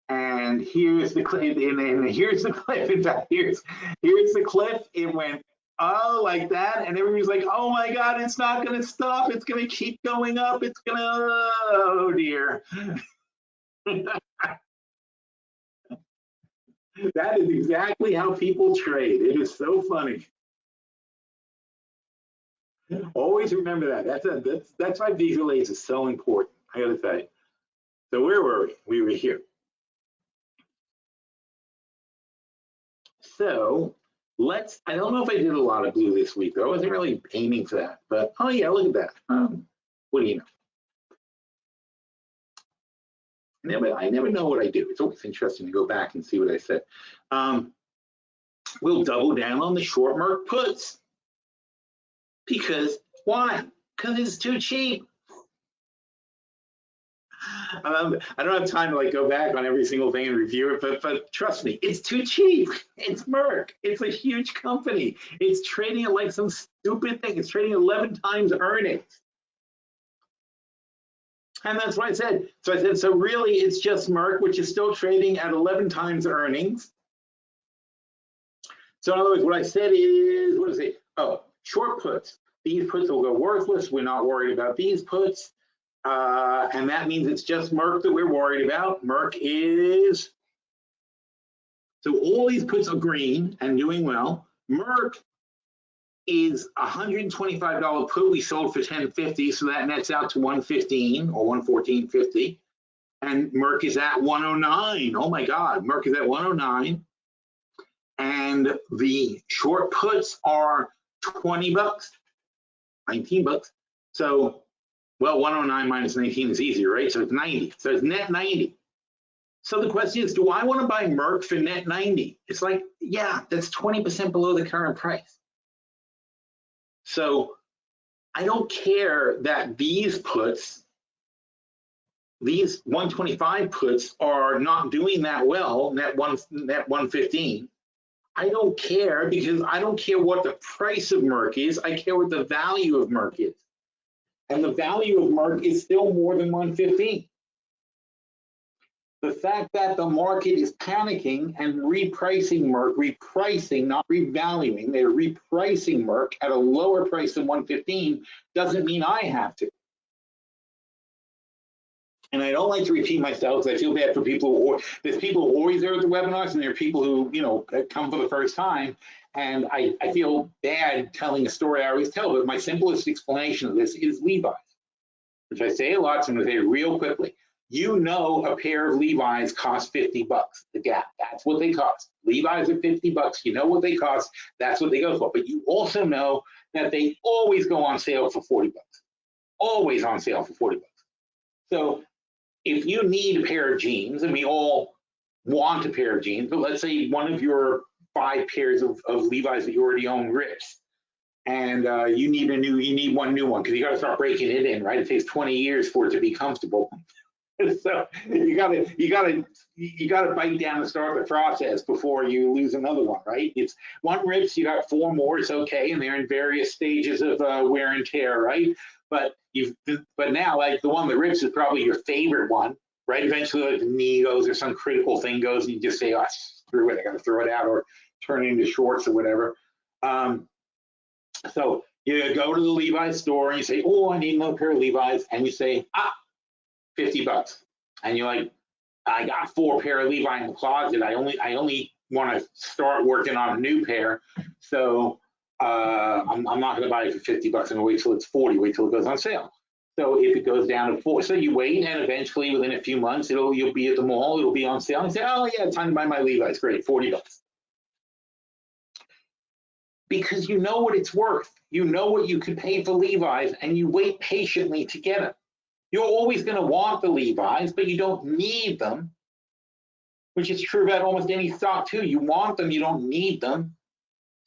Speaker 1: And here's the cliff, and here's the cliff. In fact, here's the cliff. It went like that, and everybody's like, "Oh my God, it's not going to stop. It's going to keep going up. It's going to, oh dear." That is exactly how people trade. It is so funny. Always remember that. That's why visual aids is so important. I got to tell you. So where were we? We were here. So I don't know if I did a lot of blue this week, though. I wasn't really aiming for that, but oh yeah, look at that. What do you know? I never know what I do. It's always interesting to go back and see what I said. We'll double down on the short Merck puts. Because why? Because it's too cheap. I don't have time to like go back on every single thing and review it, but trust me, it's too cheap. It's Merck. It's a huge company. It's trading at like some stupid thing. It's trading 11 times earnings. And that's what I said. So I said, so really it's just Merck, which is still trading at 11 times earnings. So in other words, what I said is, what is it? Oh, short puts. These puts will go worthless. We're not worried about these puts. And that means it's just Merck that we're worried about. Merck is, so all these puts are green and doing well. Merck is $125 put we sold for $10.50, so that nets out to $115 or $114.50. And Merck is at 109. Oh my God, Merck is at 109. And the short puts are 20 bucks, 19 bucks. So, well, 109 minus 19 is easier, right? So it's 90. So it's net 90. So the question is, do I want to buy Merck for net 90? It's like, yeah, that's 20% below the current price. So I don't care that these puts, these 125 puts are not doing that well, net 115. I don't care because I don't care what the price of Merck is. I care what the value of Merck is. And the value of Merck is still more than 115. The fact that the market is panicking and repricing Merck, repricing, not revaluing, they're repricing Merck at a lower price than 115 doesn't mean I have to. And I don't like to repeat myself because I feel bad for people who, there's people who always are at the webinars and there are people who, you know, come for the first time. And I feel bad telling a story I always tell, but my simplest explanation of this is Levi's, which I say a lot, so I'm gonna say it real quickly. You know a pair of Levi's cost 50 bucks, the Gap, that's what they cost. Levi's are 50 bucks, you know what they cost, that's what they go for. But you also know that they always go on sale for 40 bucks, always on sale for 40 bucks. So if you need a pair of jeans, and we all want a pair of jeans, but let's say one of your 5 pairs of Levi's that you already own rips, and you need one new one because you got to start breaking it in, right? It takes 20 years for it to be comfortable. So you gotta bite down and start the process before you lose another one, right? It's one rips, you got 4 more, it's okay, and they're in various stages of wear and tear, right? But now, like, the one that rips is probably your favorite one, right? Eventually, like, the knee goes or some critical thing goes, and you just say, oh, screw it, I gotta throw it out or turn it into shorts or whatever. So you go to the Levi's store and you say, oh, I need another pair of Levi's, and you say, $50. And you're like, I got 4 pair of Levi in the closet. I only want to start working on a new pair. So I'm not going to buy it for $50. I'm going to wait till it's 40, wait till it goes on sale. So if it goes down to 4, so you wait, and eventually within a few months, you'll be at the mall, it'll be on sale, and say, oh yeah, time to buy my Levi's, great, $40. Because you know what it's worth. You know what you could pay for Levi's, and you wait patiently to get it. You're always going to want the Levi's, but you don't need them, which is true about almost any stock too. You want them, you don't need them.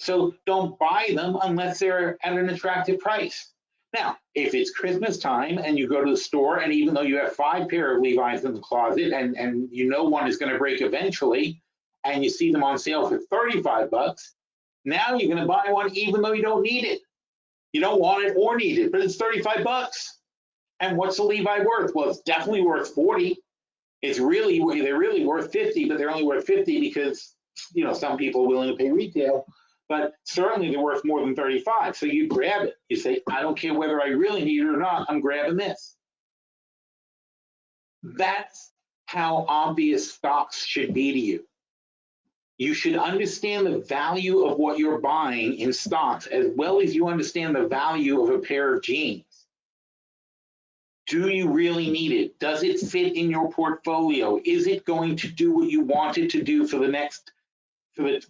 Speaker 1: So don't buy them unless they're at an attractive price. Now, if it's Christmas time and you go to the store, and even though you have 5 pair of Levi's in the closet and you know one is going to break eventually, and you see them on sale for $35, now you're going to buy one even though you don't need it. You don't want it or need it, but it's $35. And what's the Levi worth? Well, it's definitely worth 40. They're really worth 50, but they're only worth 50 because, you know, some people are willing to pay retail, but certainly they're worth more than 35. So you grab it. You say, I don't care whether I really need it or not, I'm grabbing this. That's how obvious stocks should be to you. You should understand the value of what you're buying in stocks as well as you understand the value of a pair of jeans. Do you really need it? Does it fit in your portfolio? Is it going to do what you want it to do for the next, forget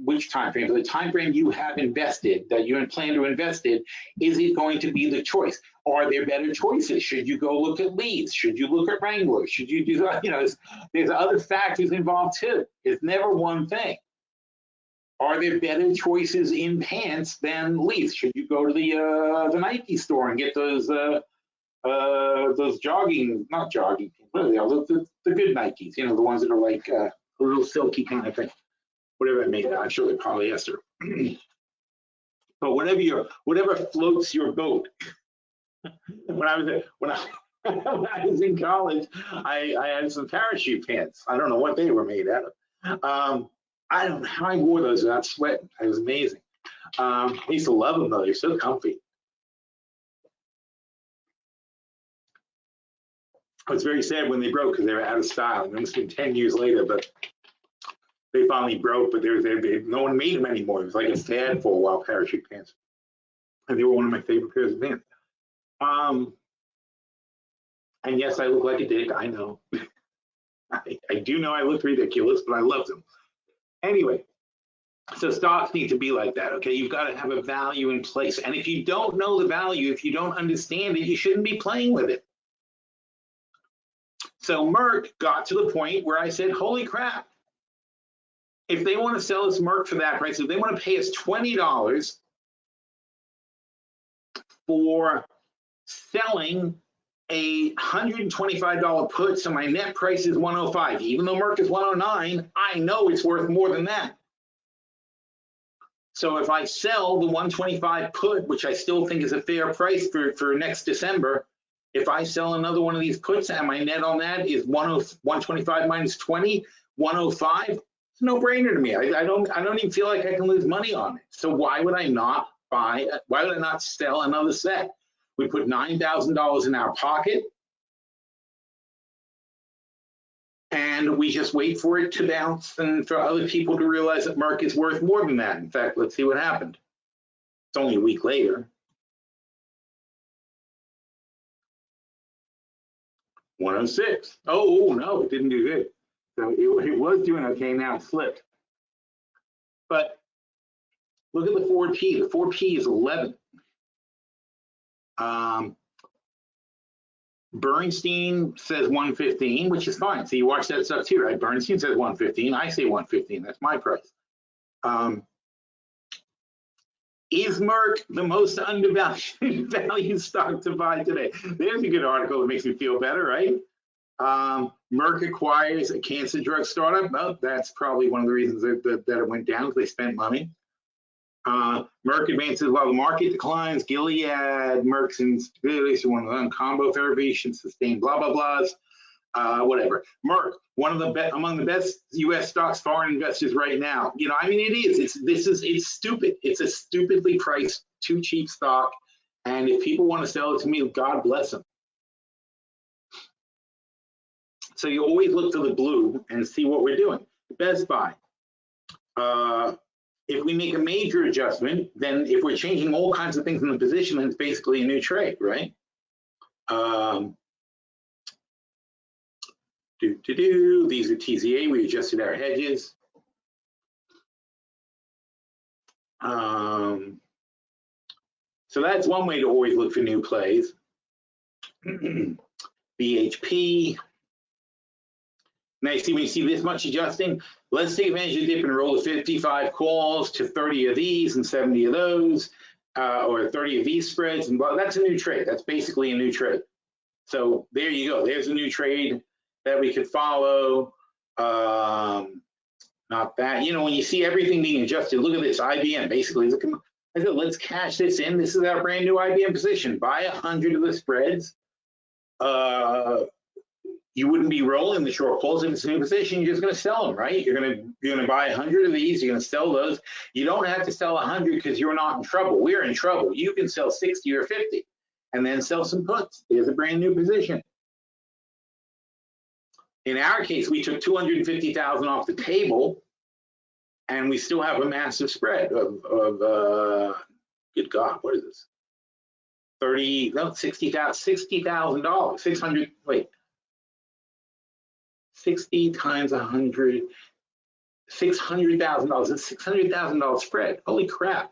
Speaker 1: which time frame, for the time frame you have invested, that you plan to invest in? Is it going to be the choice? Are there better choices? Should you go look at Leeds? Should you look at Wrangler? Should you do, you know, there's other factors involved too. It's never one thing. Are there better choices in pants than Leeds? Should you go to the Nike store and get those jogging, not jogging, what are they? The good Nikes, you know, the ones that are like a little silky kind of thing. Whatever I made, I'm sure they're polyester. But whatever floats your boat. When I was in college, I had some parachute pants. I don't know what they were made out of. I don't know how I wore those without sweating. It was amazing. I used to love them though. They're so comfy. I was very sad when they broke because they were out of style. It must have been 10 years later, but they finally broke. But no one made them anymore. It was like a fad for a while, parachute pants, and they were one of my favorite pairs of pants. And yes, I look like a dick. I know. I do know I look ridiculous, but I love them. Anyway, so stocks need to be like that. Okay, you've got to have a value in place, and if you don't know the value, if you don't understand it, you shouldn't be playing with it. So Merck got to the point where I said, holy crap, if they want to sell us Merck for that price, if they want to pay us $20 for selling a $125 put, so my net price is 105. Even though Merck is 109, I know it's worth more than that. So if I sell the 125 put, which I still think is a fair price for next December, if I sell another one of these puts and my net on that is 125 minus 20, 105, it's a no-brainer to me. I don't even feel like I can lose money on it. So why would I not sell another set? We put $9,000 in our pocket and we just wait for it to bounce and for other people to realize that Merck is worth more than that. In fact, let's see what happened. It's only a week later. 106. Oh no, it didn't do good. So it was doing okay, now it slipped. But look at the 4P. The 4P is 11. Bernstein says 115, which is fine. So you watch that stuff too, right? Bernstein says 115. I say 115. That's my price. Is Merck the most undervalued stock to buy today? There's a good article that makes me feel better, right? Merck acquires a cancer drug startup. Well, that's probably one of the reasons that it went down, because they spent money. Merck advances while the market declines. Gilead, Merck's instability, so one of them combo therapies should sustain blah blah blahs. Whatever. Merck, one of the among the best U.S. stocks foreign investors right now. You know, I mean, it is. It's stupid. It's a stupidly priced, too cheap stock. And if people want to sell it to me, God bless them. So you always look to the blue and see what we're doing. Best Buy. If we make a major adjustment, then if we're changing all kinds of things in the position, then it's basically a new trade, right? These are TZA. We adjusted our hedges. So that's one way to always look for new plays. BHP. Now you see, when you see this much adjusting, let's take advantage of the dip and roll the 55 calls to 30 of these and 70 of those, or 30 of these spreads, and that's a new trade. That's basically a new trade. So there you go. There's a new trade that we could follow. Not that, you know, when you see everything being adjusted, look at this IBM. Basically, look, I said, let's cash this in. This is our brand new IBM position. Buy 100 of the spreads. You wouldn't be rolling the short calls if it's a new position. You're just going to sell them, right? You're going to buy 100 of these. You're going to sell those. You don't have to sell 100 because you're not in trouble. We're in trouble. You can sell 60 or 50 and then sell some puts. There's a brand new position. In our case, we took 250,000 off the table, and we still have a massive spread of good God, what is this? $60,000, 600. Wait. 60 times 100, $600,000. That's $600,000 spread. Holy crap.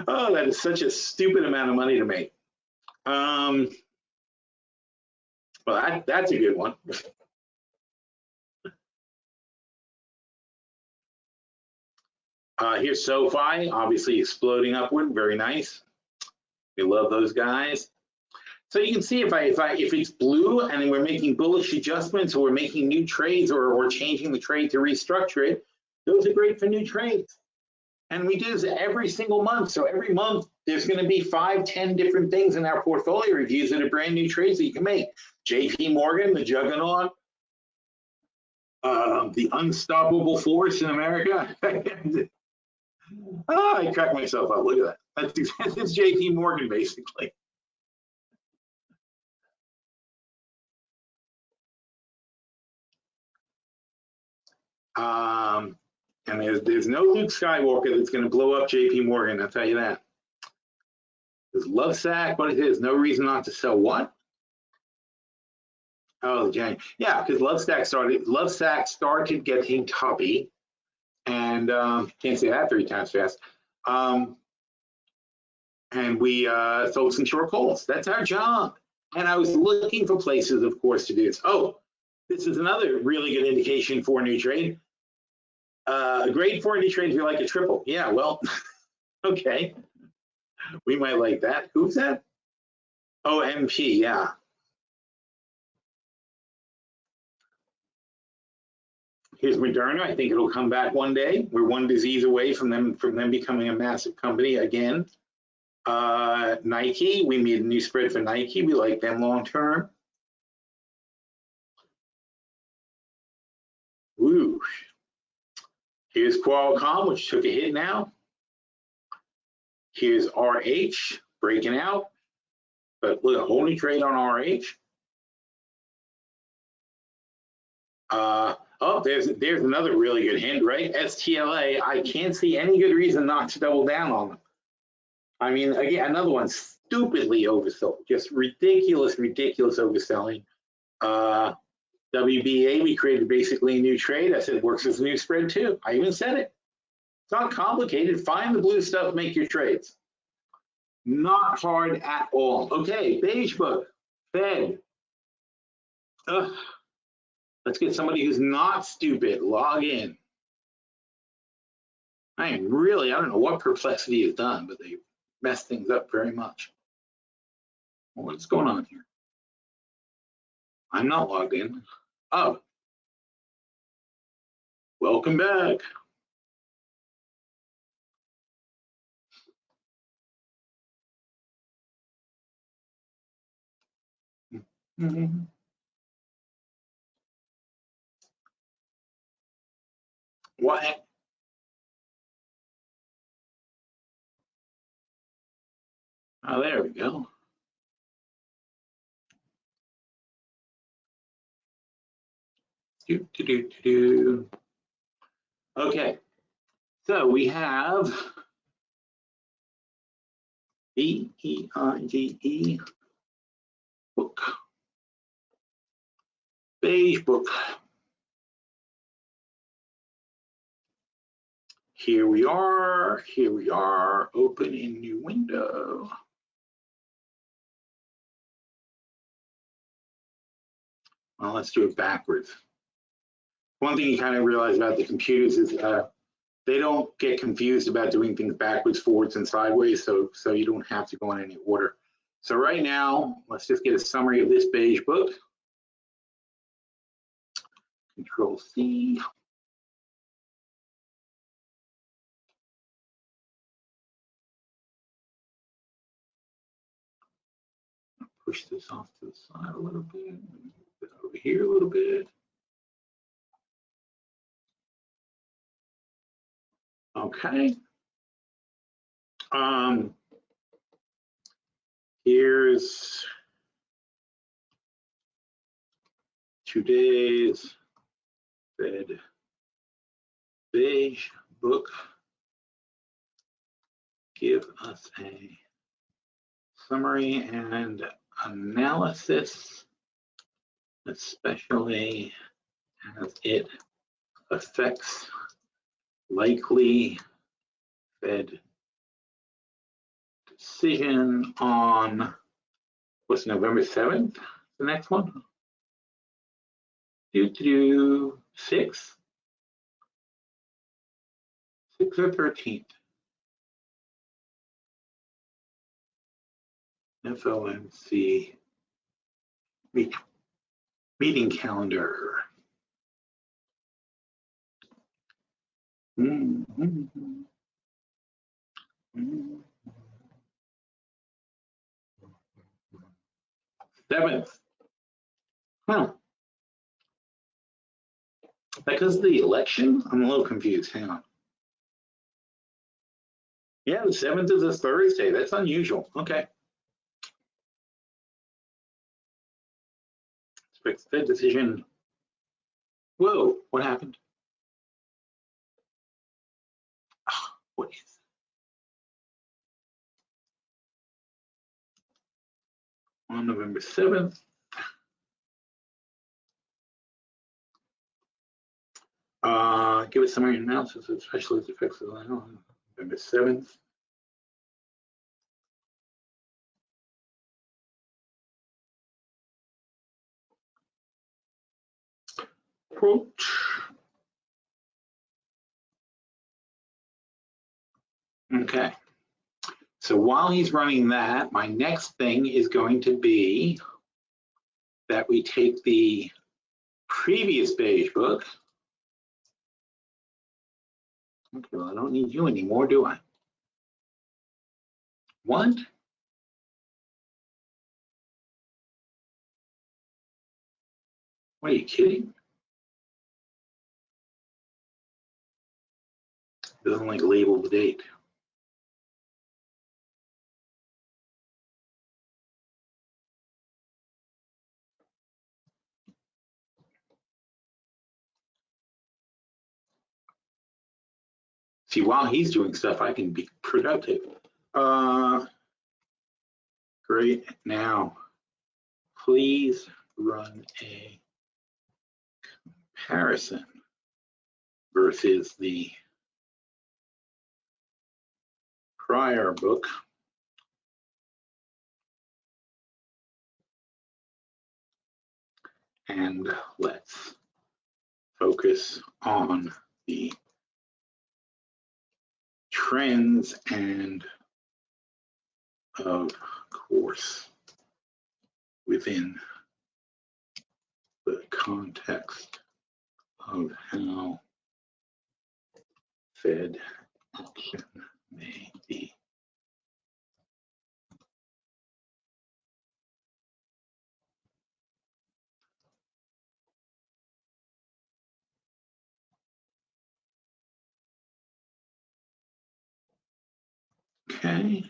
Speaker 1: Oh, that is such a stupid amount of money to make. Well, that's a good one. Here's SoFi, obviously exploding upward. Very nice. We love those guys. So you can see if it's blue and we're making bullish adjustments, or we're making new trades, or we're changing the trade to restructure it, those are great for new trades. And we do this every single month. So every month there's going to be 5, 10 different things in our portfolio reviews that are brand new trades that you can make. JP Morgan, the juggernaut, the unstoppable force in America. Oh, I cracked myself up. Look at that. That's JP Morgan, basically. And there's no Luke Skywalker that's going to blow up JP Morgan, I'll tell you that. There's Lovesac, but there's no reason not to sell what? Oh, Jan. Yeah, because Lovesac started getting toppy, and can't say that 3 times fast. And we sold some short calls. That's our job. And I was looking for places, of course, to do this. Oh, this is another really good indication for a new trade. Grade 4 new trade if you like a triple. Yeah, well, okay. We might like that. Who's that? Oh, MP, yeah. Here's Moderna. I think it'll come back one day. We're one disease away from them becoming a massive company again. Nike, we made a new spread for Nike. We like them long term. Woo. Here's Qualcomm, which took a hit now. Here's RH breaking out. But look, a whole new trade on RH. Oh, there's another really good hint, right? STLA, I can't see any good reason not to double down on them. I mean, again, another one stupidly oversold, just ridiculous overselling. WBA, we created basically a new trade. I said, works as a new spread too. I even said it. It's not complicated. Find the blue stuff, make your trades. Not hard at all. Okay, Beige book, Fed. Let's get somebody who's not stupid. Log in. I don't know what Perplexity has done, but they messed things up very much. What's going on here? I'm not logged in. Oh, welcome back. What? Oh, there we go. Okay, so we have BEIGE book, Beige book. Here we are, open in new window. Well, let's do it backwards. One thing you kind of realize about the computers is they don't get confused about doing things backwards, forwards, and sideways, so you don't have to go in any order. So right now, let's just get a summary of this Beige book. Control C. Push this off to the side a little bit, over here a little bit. Okay. Here's today's Fed Beige book. Give us a summary and analysis, especially as it affects likely Fed decision on what's November 7th, the next one? 6? 6 or 13th? FOMC meeting calendar. 7th. Huh. Because of the election? I'm a little confused. Hang on. Yeah, the 7th is a Thursday. That's unusual. Okay. Expect Fed decision. Whoa, what happened? Oh, what is it? On November 7th. Give a summary analysis of specialist effects of November 7th. Quote. Okay. So while he's running that, my next thing is going to be that we take the previous Beige book. Okay, well, I don't need you anymore, do I? What? What, are you kidding? It doesn't like label the date. See, while he's doing stuff, I can be productive. Great. Now, please run a comparison versus the prior book. And let's focus on the trends and of course within the context of how Fed action may be. Okay,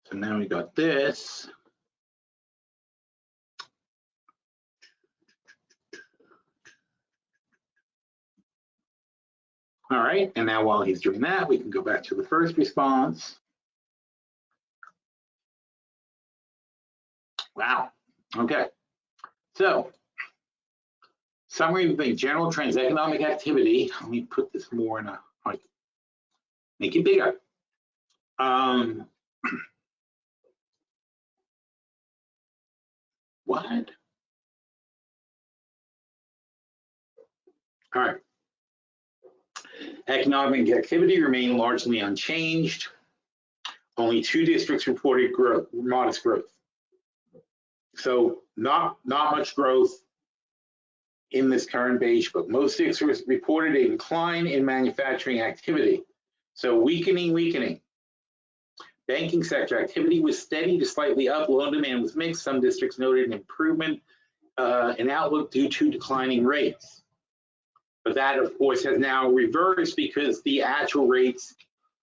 Speaker 1: so now we got this. All right, and now while he's doing that, we can go back to the first response. Wow, okay. So, summary of the general trends, economic activity. Let me put this more in a, like, make it bigger. What? All right. Economic activity remained largely unchanged. Only 2 districts reported growth, modest growth. So not much growth in this current beige book. Most districts reported a decline in manufacturing activity. So weakening. Banking sector activity was steady to slightly up. Loan demand was mixed. Some districts noted an improvement in outlook due to declining rates. But that, of course, has now reversed because the actual rates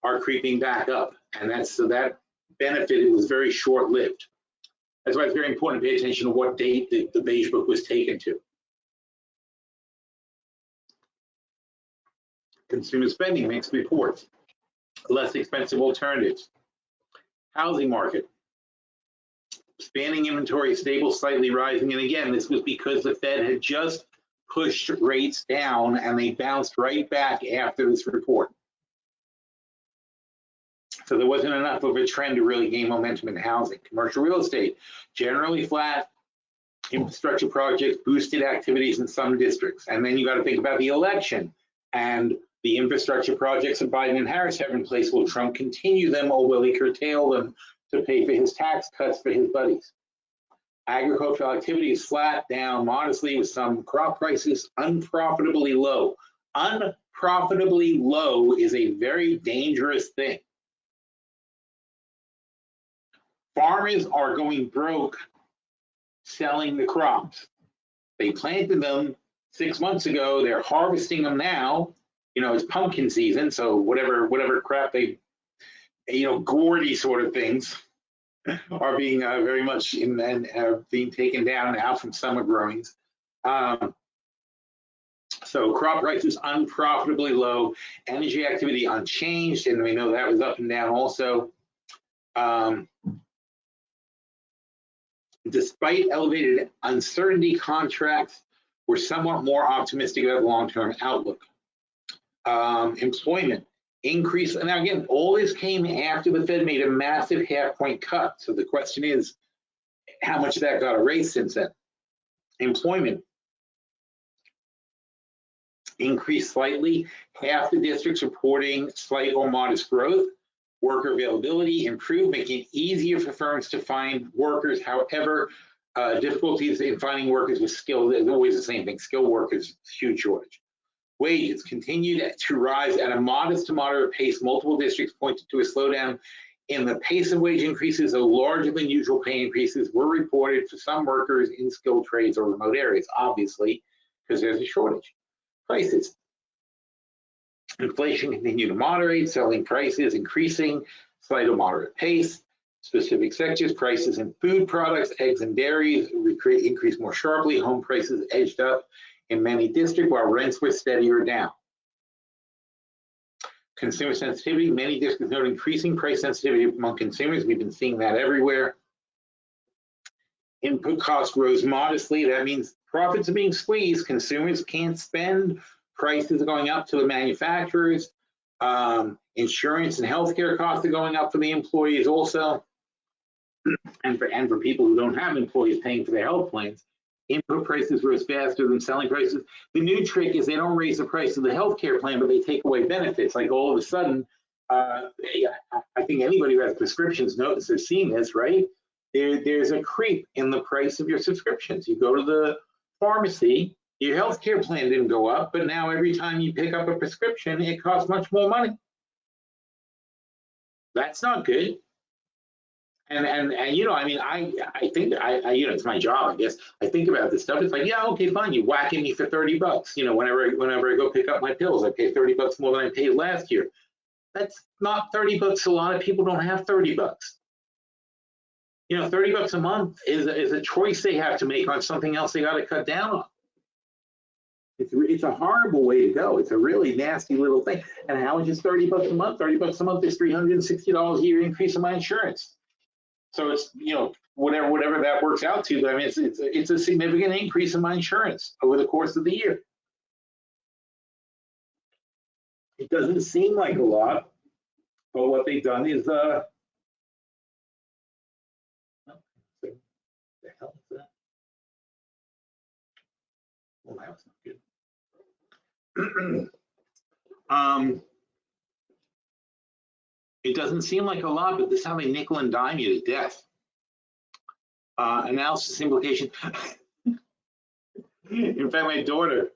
Speaker 1: are creeping back up. And so that benefit was very short-lived. That's why it's very important to pay attention to what date the beige book was taken to. Consumer spending, mixed reports. Less expensive alternatives. Housing market. Expanding inventory, stable, slightly rising. And again, this was because the Fed had just pushed rates down and they bounced right back after this report. So there wasn't enough of a trend to really gain momentum in housing. Commercial real estate, generally flat. Infrastructure projects boosted activities in some districts. And then you got to think about the election and the infrastructure projects that Biden and Harris have in place. Will Trump continue them or will he curtail them to pay for his tax cuts for his buddies? Agricultural activity is flat, down modestly with some crop prices unprofitably low. Unprofitably low is a very dangerous thing. Farmers are going broke selling the crops. They planted them 6 months ago. They're harvesting them now. You know, it's pumpkin season, so whatever crap they, gourdy sort of things are being very much in and being taken down now from summer growings. So crop prices unprofitably low, energy activity unchanged, and we know that was up and down also. Despite elevated uncertainty, contracts were somewhat more optimistic about the long-term outlook. Employment increase, and now again, all this came after the Fed made a massive half-point cut. So the question is, how much of that got erased since then? Employment increased slightly. Half the districts reporting slight or modest growth. Worker availability improved, making it easier for firms to find workers. However, difficulties in finding workers with skill is always the same thing. Skilled workers, huge shortage. Wages continued to rise at a modest to moderate pace. Multiple districts pointed to a slowdown in the pace of wage increases, though larger than usual pay increases were reported for some workers in skilled trades or remote areas, obviously, because there's a shortage. Prices. Inflation continued to moderate, selling prices increasing, slight or moderate pace. Specific sectors, prices in food products, eggs and dairies increased more sharply. Home prices edged up in many districts while rents were steady or down. Consumer sensitivity, many districts note increasing price sensitivity among consumers. We've been seeing that everywhere. Input costs rose modestly. That means profits are being squeezed. Consumers can't spend. Prices are going up to the manufacturers. Insurance and healthcare costs are going up for the employees also. And for people who don't have employees paying for their health plans, Input prices rose faster than selling prices. The new trick is they don't raise the price of the healthcare plan, but they take away benefits. Like all of a sudden, I think anybody who has prescriptions knows they're seeing this, right? There's a creep in the price of your subscriptions. You go to the pharmacy, your healthcare plan didn't go up, but now every time you pick up a prescription, it costs much more money. That's not good. And you know, I mean, I think you know, it's my job, I guess. I think about this stuff. It's like, yeah, okay, fine. You whacking me for 30 bucks. You know, whenever I go pick up my pills, I pay 30 bucks more than I paid last year. That's not 30 bucks. A lot of people don't have 30 bucks. You know, 30 bucks a month is a choice they have to make on something else they got to cut down on. It's a horrible way to go. It's a really nasty little thing. And how much is 30 bucks a month? 30 bucks a month is $360 a year increase in my insurance. So it's, you know, whatever that works out to, but I mean, it's a significant increase in my insurance over the course of the year. It doesn't seem like a lot, but what they've done is, what the hell is that? Well, that's not good. It doesn't seem like a lot, but this is how they nickel and dime you to death. Analysis implication. In fact, my daughter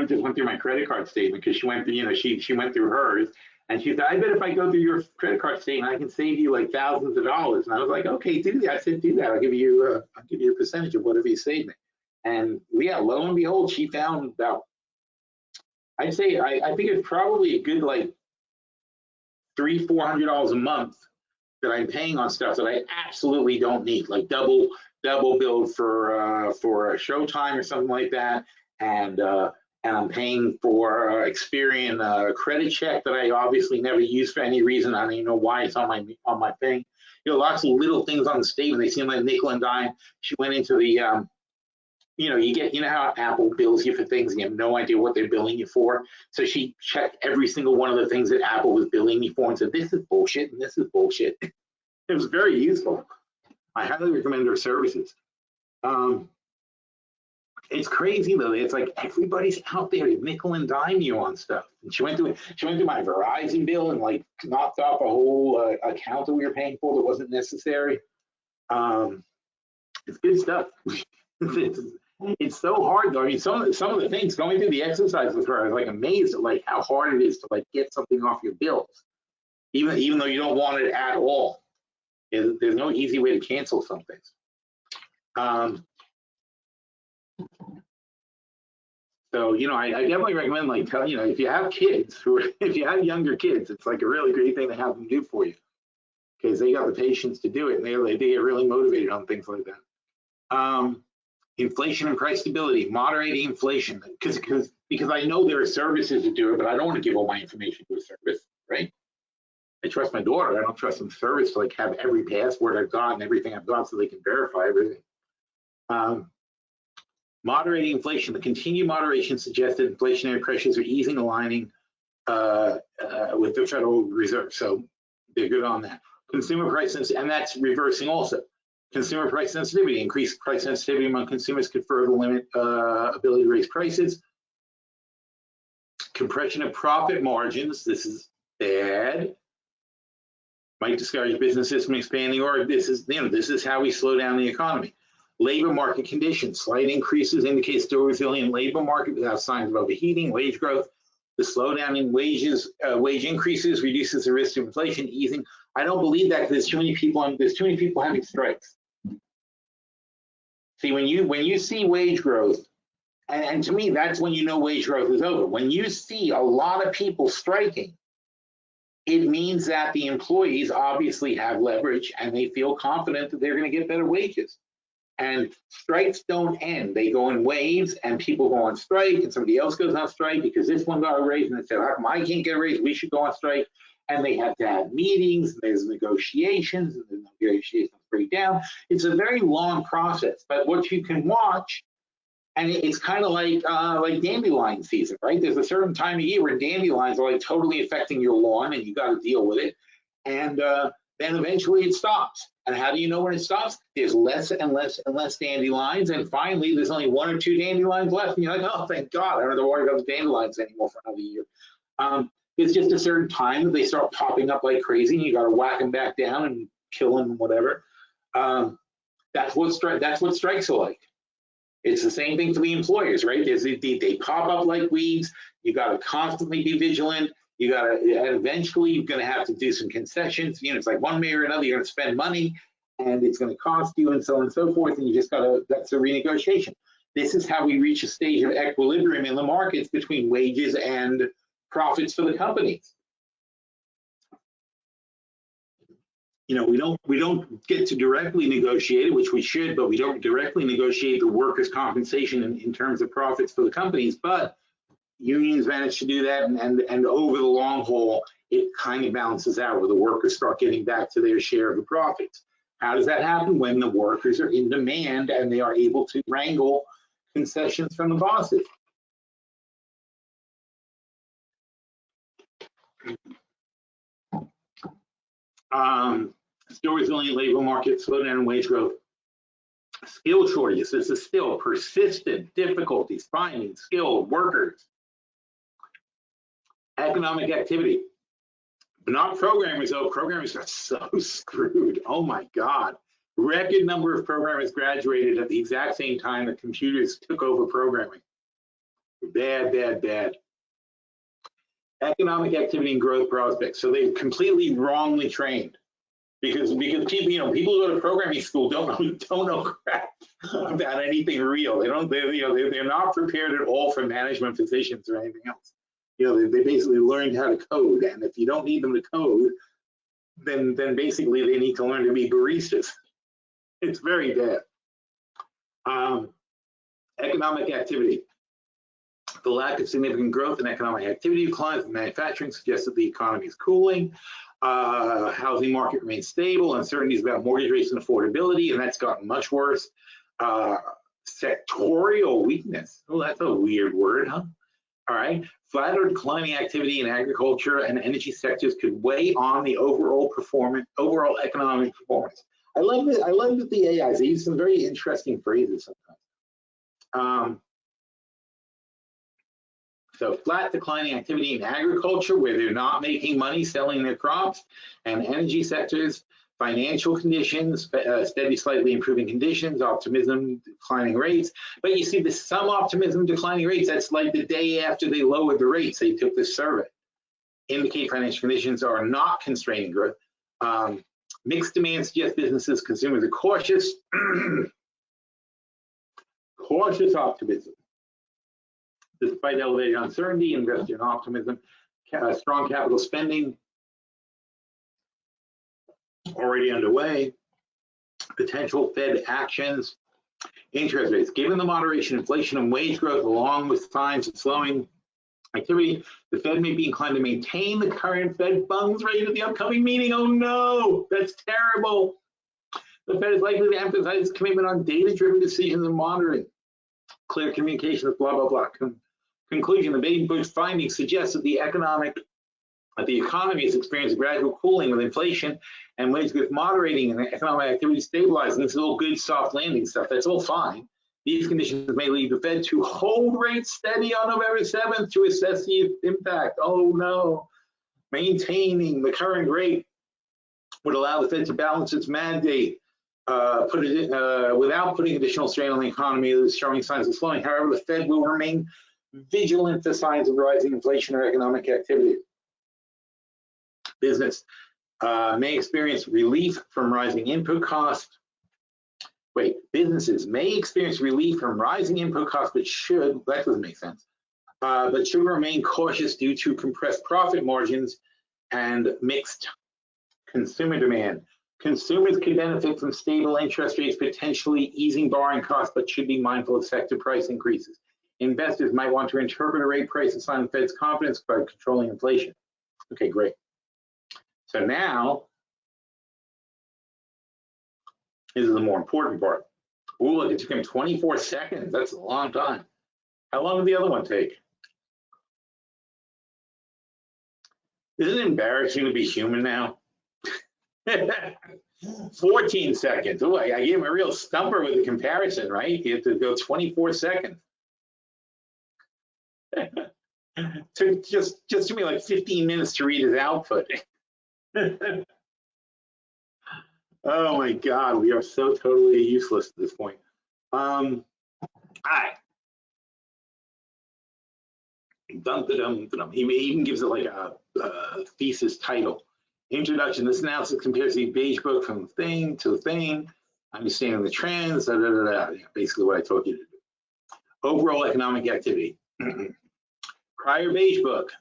Speaker 1: just went through my credit card statement because she went through, you know, she went through hers, and she said, I bet if I go through your credit card statement, I can save you like thousands of dollars. And I was like, okay, do that. I said, do that. I'll give you a percentage of whatever you save me. And yeah, lo and behold, she found about, I'd say, I think it's probably a good like $300-400 a month that I'm paying on stuff that I absolutely don't need, like double billed for a Showtime or something like that, and I'm paying for Experian credit check that I obviously never use for any reason. I don't even know why it's on my thing. You know, lots of little things on the statement. They seem like nickel and dime. She went into the you know, you know how Apple bills you for things and you have no idea what they're billing you for. So she checked every single one of the things that Apple was billing me for and said, this is bullshit and this is bullshit. It was very useful. I highly recommend her services. It's crazy though. It's like everybody's out there to nickel and dime you on stuff. And she went through my Verizon bill and like knocked off a whole account that we were paying for that wasn't necessary. It's good stuff. It's so hard though. I mean, some of the things going through the exercise with her, I was like amazed at like how hard it is to like get something off your bills, even though you don't want it at all. There's no easy way to cancel some things. So you know, I definitely recommend like you know, if you have kids if you have younger kids, it's like a really great thing to have them do for you because they got the patience to do it and they get really motivated on things like that. Inflation and price stability, moderating inflation, because I know there are services that do it, but I don't want to give all my information to a service, right? I trust my daughter. I don't trust some service to like have every password I've got and everything I've got so they can verify everything. Moderating inflation, the continued moderation suggests that inflationary pressures are easing, aligning with the Federal Reserve. So they're good on that. Consumer prices, and that's reversing also. Consumer price sensitivity, increased price sensitivity among consumers could further limit ability to raise prices. Compression of profit margins, this is bad. Might discourage businesses from expanding, or this is how we slow down the economy. Labor market conditions, slight increases indicate still resilient labor market without signs of overheating. Wage growth, the slowdown in wages, wage increases reduces the risk of inflation easing. I don't believe that because there's too many people having strikes. See, when you see wage growth, and to me, that's when you know wage growth is over. When you see a lot of people striking, it means that the employees obviously have leverage and they feel confident that they're going to get better wages. And strikes don't end. They go in waves and people go on strike and somebody else goes on strike because this one got a raise and they said, how come I can't get a raise? We should go on strike. And they have to have meetings, and there's negotiations, and the negotiations break down. It's a very long process, but what you can watch, and it's kind of like dandelion season, right? There's a certain time of year where dandelions are like totally affecting your lawn and you got to deal with it. And then eventually it stops. And how do you know when it stops? There's less and less and less dandelions, and finally there's only 1 or 2 dandelions left, and you're like, oh, thank God, I don't have to worry about the dandelions anymore for another year. It's just a certain time that they start popping up like crazy, and you got to whack them back down and kill them, whatever. That's what strikes are like. It's the same thing for the employers, right? They pop up like weeds. You got to constantly be vigilant. You got to, eventually, you're going to have to do some concessions. You know, it's like one way or another, you're going to spend money, and it's going to cost you, and so on and so forth. And you just got to, that's a renegotiation. This is how we reach a stage of equilibrium in the markets between wages and profits for the companies. You know, we don't get to directly negotiate it, which we should, but we don't directly negotiate the workers' compensation in terms of profits for the companies. But unions manage to do that, and over the long haul, it kind of balances out where the workers start getting back to their share of the profits. How does that happen? When the workers are in demand and they are able to wrangle concessions from the bosses. Still resilient labor market, slowdown in wage growth, skill shortages. This is still persistent difficulties finding skilled workers. Economic activity, but not programmers though. Programmers got so screwed. Oh my God. Record number of programmers graduated at the exact same time that computers took over programming. Bad, bad, bad. Economic activity and growth prospects. So they're completely wrongly trained. Because people, you know, people who go to programming school don't know crap about anything real. They're not prepared at all for management positions or anything else. You know, they basically learned how to code, and if you don't need them to code, then basically they need to learn to be baristas. It's very bad. Economic activity. The lack of significant growth in economic activity declines in manufacturing suggests that the economy is cooling. Housing market remains stable. Uncertainties about mortgage rates and affordability, and that's gotten much worse. Sectorial weakness. Oh, that's a weird word, huh? All right. Flat or declining activity in agriculture and energy sectors could weigh on the overall economic performance. I love that the AIs, they use some very interesting phrases sometimes. So flat declining activity in agriculture, where they're not making money selling their crops, and energy sectors, financial conditions, steady, slightly improving conditions, optimism, declining rates. But you see, the some optimism, declining rates, that's like the day after they lowered the rates, they took this survey. Indicate financial conditions are not constraining growth. Mixed demand suggests businesses, consumers are cautious. Cautious optimism. Despite elevated uncertainty, investor optimism, strong capital spending already underway, potential Fed actions, interest rates. Given the moderation, inflation, and wage growth, along with signs of slowing activity, the Fed may be inclined to maintain the current Fed funds rate at the upcoming meeting. Oh no, that's terrible. The Fed is likely to emphasize its commitment on data-driven decisions and monitoring, clear communication with blah, blah, blah. Conclusion, the Beige findings suggest that the economy is experiencing gradual cooling with inflation and wage growth moderating and economic activity stabilizing. This is all good soft landing stuff. That's all fine. These conditions may lead the Fed to hold rates steady on November 7th to assess the impact. Oh no. Maintaining the current rate would allow the Fed to balance its mandate without putting additional strain on the economy that is showing signs of slowing. However, the Fed will remain vigilant to signs of rising inflation or economic activity. Business may experience relief from rising input costs. Businesses may experience relief from rising input costs, but that doesn't make sense, but should remain cautious due to compressed profit margins and mixed consumer demand. Consumers could benefit from stable interest rates, potentially easing borrowing costs, but should be mindful of sector price increases. Investors might want to interpret a rate price and sign the Fed's confidence by controlling inflation. Okay, great. So now, this is the more important part. Oh, look, it took him 24 seconds. That's a long time. How long did the other one take? Isn't it embarrassing to be human now? 14 seconds. Oh, I gave him a real stumper with the comparison, right? You have to go 24 seconds. Took just took me like 15 minutes to read his output. Oh my God, we are so totally useless at this point. All right. He even gives it like a thesis title. Introduction. This analysis compares the Beige book from thing to thing, understanding the trends, basically what I told you to do. Overall economic activity. Prior Beige book.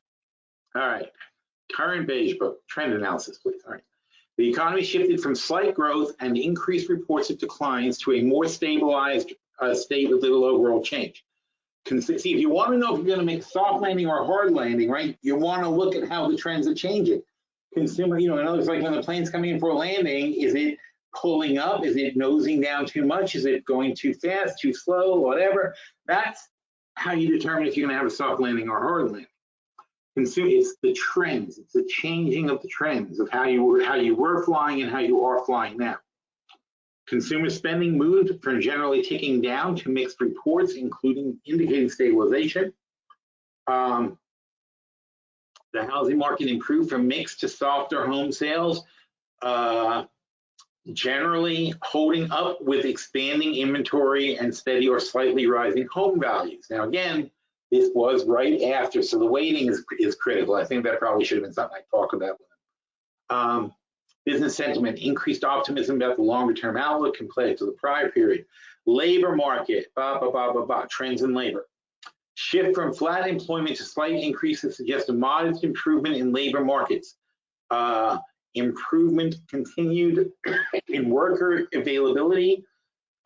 Speaker 1: All right. Current Beige book. Trend analysis, please. All right. The economy shifted from slight growth and increased reports of declines to a more stabilized state with little overall change. See, if you want to know if you're going to make a soft landing or a hard landing, right, you want to look at how the trends are changing. Consumer, in other words, like when the plane's coming in for a landing, is it pulling up? Is it nosing down too much? Is it going too fast, too slow, whatever? That's how you determine if you're going to have a soft landing or a hard landing. It's the trends. It's the changing of the trends of how you were flying and how you are flying now. Consumer spending moved from generally ticking down to mixed reports, including indicating stabilization. The housing market improved from mixed to softer home sales, generally holding up with expanding inventory and steady or slightly rising home values. Now, again, this was right after, so the weighting is critical. I think that probably should have been something I talked about with him. Business sentiment, increased optimism about the longer term outlook compared to the prior period. Labor market, trends in labor. Shift from flat employment to slight increases suggests a modest improvement in labor markets. Improvement continued in worker availability.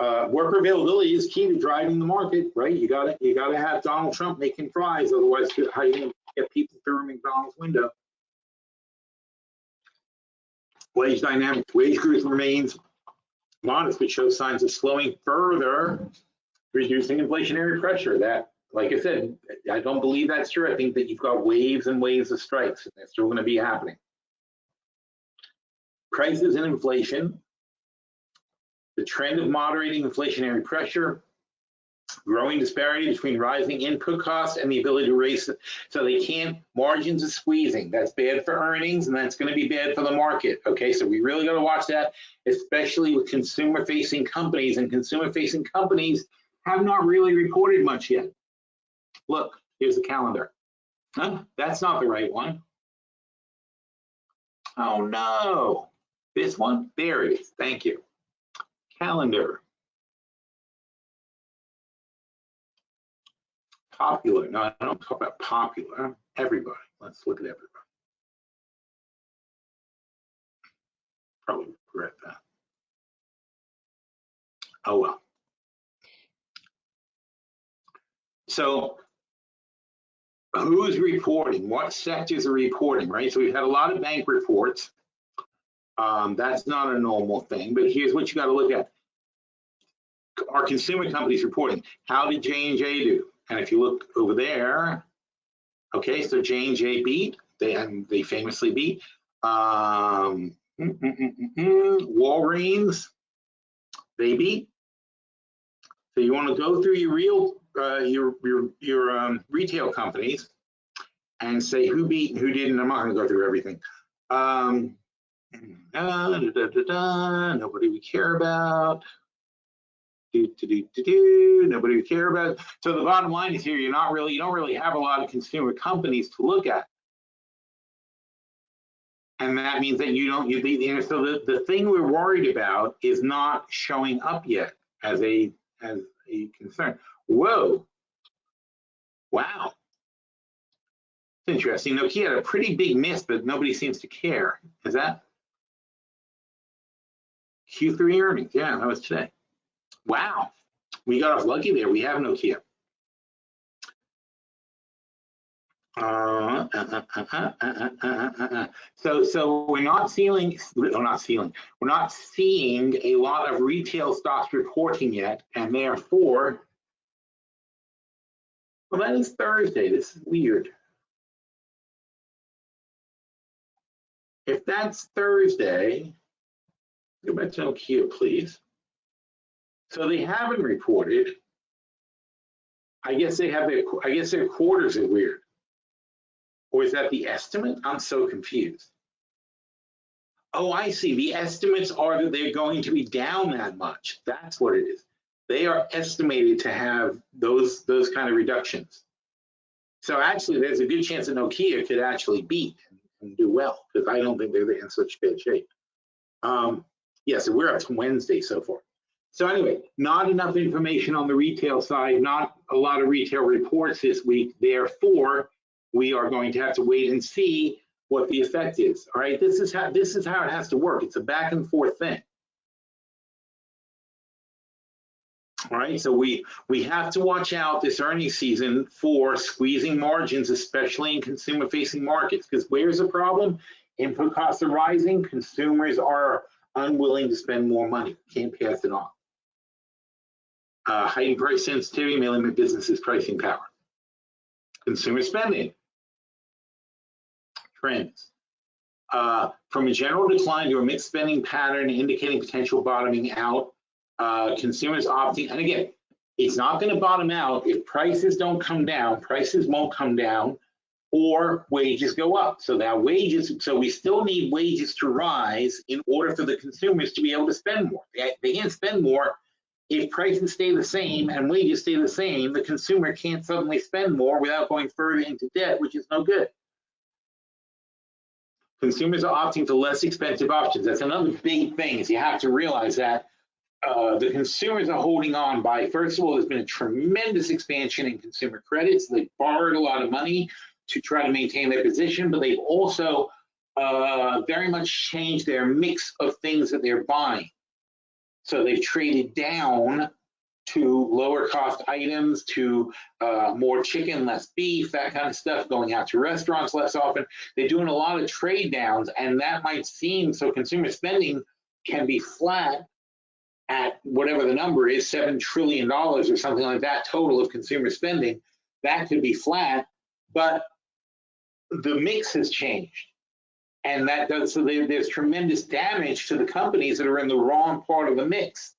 Speaker 1: Worker availability is key to driving the market, right? You gotta have Donald Trump making fries, otherwise how are you gonna get people through a McDonald's window? Wage dynamics. Wage growth remains modest, but shows signs of slowing further, reducing inflationary pressure. That, like I said, I don't believe that's true. I think that you've got waves and waves of strikes, and they're still going to be happening. Prices and inflation. The trend of moderating inflationary pressure. Growing disparity between rising input costs and the ability to raise, so they can't, margins are squeezing. That's bad for earnings, and that's going to be bad for the market. Okay, so we really got to watch that, especially with consumer-facing companies, and consumer-facing companies have not really reported much yet. Look, here's the calendar. Huh? That's not the right one. Oh no, this one? There it is. Thank you. Calendar. Popular. No, I don't talk about popular. Everybody. Let's look at everybody. Probably regret that. Oh well. So who's reporting? What sectors are reporting, right? So we've had a lot of bank reports. That's not a normal thing, but here's what you got to look at. Are consumer companies reporting? How did J&J do? And if you look over there, okay, so J&J beat. They famously beat. Walgreens, they beat. So you want to go through your real your retail companies and say who beat and who didn't. I'm not going to go through everything. Nobody we care about. Nobody we care about. So the bottom line is here, you don't really have a lot of consumer companies to look at. And that means that so the thing we're worried about is not showing up yet as a concern. Whoa. Wow. It's interesting. Nokia had a pretty big miss, but nobody seems to care. Is that Q3 earnings? Yeah, that was today. Wow. We got off lucky there. We have Nokia. So we're not seeing a lot of retail stocks reporting yet, and therefore, well, that is Thursday. This is weird. If that's Thursday, Go back to Nokia, please. So they haven't reported. I guess their quarters are weird. Or is that the estimate? I'm so confused. Oh, I see. The estimates are that they're going to be down that much. That's what it is. They are estimated to have those kind of reductions. So actually, there's a good chance that Nokia could actually beat and do well, because I don't think they're in such bad shape. Yeah, so we're up to Wednesday so far. So anyway, not enough information on the retail side, not a lot of retail reports this week. Therefore, we are going to have to wait and see what the effect is. All right, this is how it has to work. It's a back and forth thing. All right, so we have to watch out this earnings season for squeezing margins, especially in consumer-facing markets, because where's the problem? Input costs are rising, consumers are unwilling to spend more money, can't pass it on. Heightened price sensitivity may limit businesses' pricing power. Consumer spending trends. From a general decline to a mixed spending pattern indicating potential bottoming out, consumers opting, and again, it's not going to bottom out if prices don't come down, prices won't come down, or wages go up. So now we still need wages to rise in order for the consumers to be able to spend more. They can't spend more if prices stay the same and wages stay the same. The consumer can't suddenly spend more without going further into debt, which is no good. Consumers are opting for less expensive options. That's another big thing, is you have to realize that the consumers are holding on by, first of all, there's been a tremendous expansion in consumer credits. They've borrowed a lot of money to try to maintain their position, but they've also very much changed their mix of things that they're buying. So they've traded down to lower cost items, to more chicken, less beef, that kind of stuff, going out to restaurants less often. They're doing a lot of trade downs, and that might seem, so consumer spending can be flat at whatever the number is, $7 trillion or something like that total of consumer spending. That could be flat, but the mix has changed. And that does, so there's tremendous damage to the companies that are in the wrong part of the mix.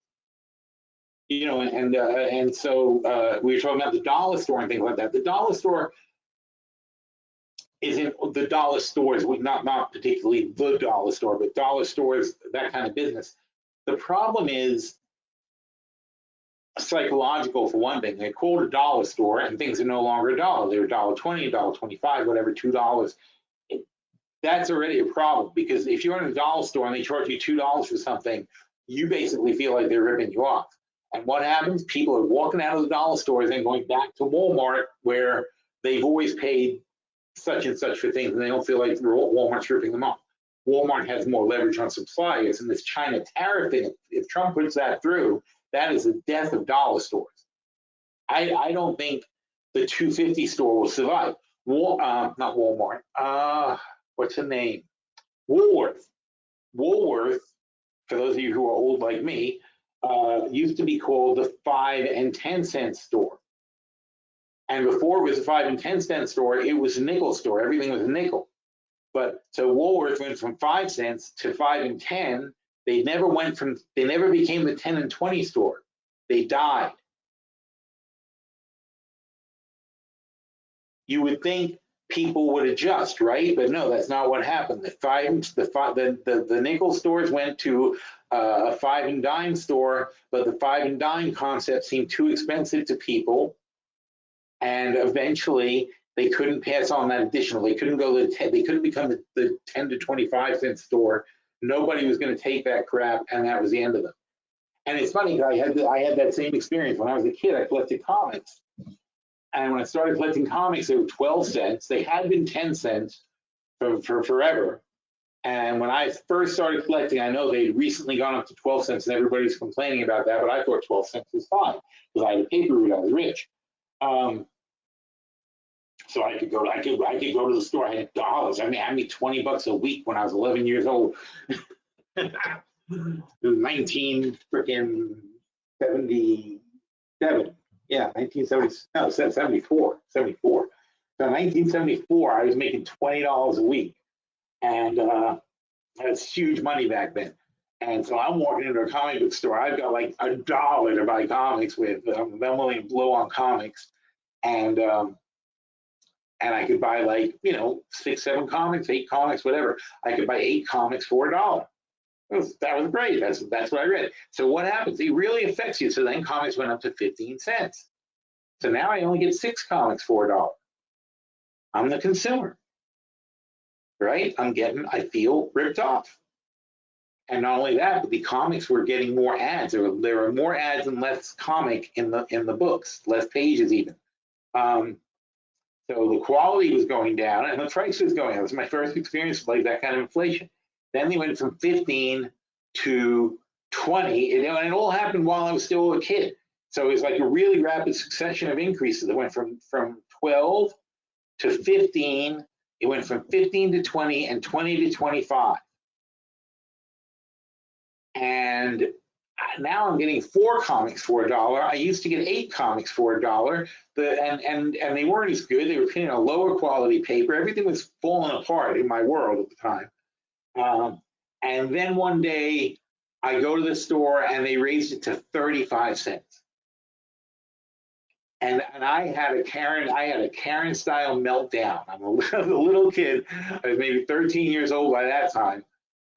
Speaker 1: You know, and so we were talking about the dollar store and things like that. The dollar store isn't the dollar stores, not particularly the dollar store, but dollar stores, that kind of business. The problem is psychological, for one thing. They call it a dollar store and things are no longer a dollar. They're $1.20, $1.25, whatever, $2. That's already a problem, because if you're in a dollar store and they charge you $2 for something, you basically feel like they're ripping you off. And what happens? People are walking out of the dollar stores and going back to Walmart, where they've always paid such and such for things, and they don't feel like Walmart's ripping them off. Walmart has more leverage on suppliers, and this China tariff thing, if Trump puts that through, that is the death of dollar stores. I don't think the 250 store will survive. Not Walmart. What's the name? Woolworth. Woolworth, for those of you who are old like me, used to be called the 5 and 10 cent store. And before it was a 5 and 10 cent store, it was a nickel store. Everything was a nickel. But so Woolworth went from 5 cents to 5 and 10. They never became the 10 and 20 store. They died. You would think people would adjust, right? But no, that's not what happened. The nickel stores went to a 5 and dime store, but the 5 and dime concept seemed too expensive to people, and eventually they couldn't pass on that additional. They couldn't go to the 10, they couldn't become the 10 to 25 cent store. Nobody was going to take that crap, and that was the end of them. And it's funny, I had that same experience when I was a kid. I collected comics. And when I started collecting comics, they were 12 cents. They had been 10 cents for forever. And when I first started collecting, I know they'd recently gone up to 12 cents, and everybody's complaining about that, but I thought 12 cents was fine because I had a paper route. I was rich. So I could go to the store. I had dollars. I made 20 bucks a week when I was 11 years old. It was 1977. Yeah, 1970, no, 74. So in 1974, I was making $20 a week. And that's huge money back then. And so I'm walking into a comic book store. I've got like $1 to buy comics with. I'm willing to blow on comics, and I could buy like 6, 7 comics, 8 comics, whatever. I could buy 8 comics for $1. That was great. That's what I read. So what happens? It really affects you. So then comics went up to 15 cents. So now I only get 6 comics for $1. I'm the consumer, right? I feel ripped off. And not only that, but the comics were getting more ads. There were more ads and less comic in the books, less pages even. So the quality was going down and the price was going up. It was my first experience with like that kind of inflation. Then they went from 15 to 20, and it all happened while I was still a kid. So it was like a really rapid succession of increases. It went from 12 to 15. It went from 15 to 20 and 20 to 25. And now I'm getting 4 comics for $1. I used to get 8 comics for $1. And they weren't as good. They were printing a lower quality paper. Everything was falling apart in my world at the time. And then one day I go to the store and they raised it to 35 cents. And I had a Karen style meltdown. I'm a little kid. I was maybe 13 years old by that time.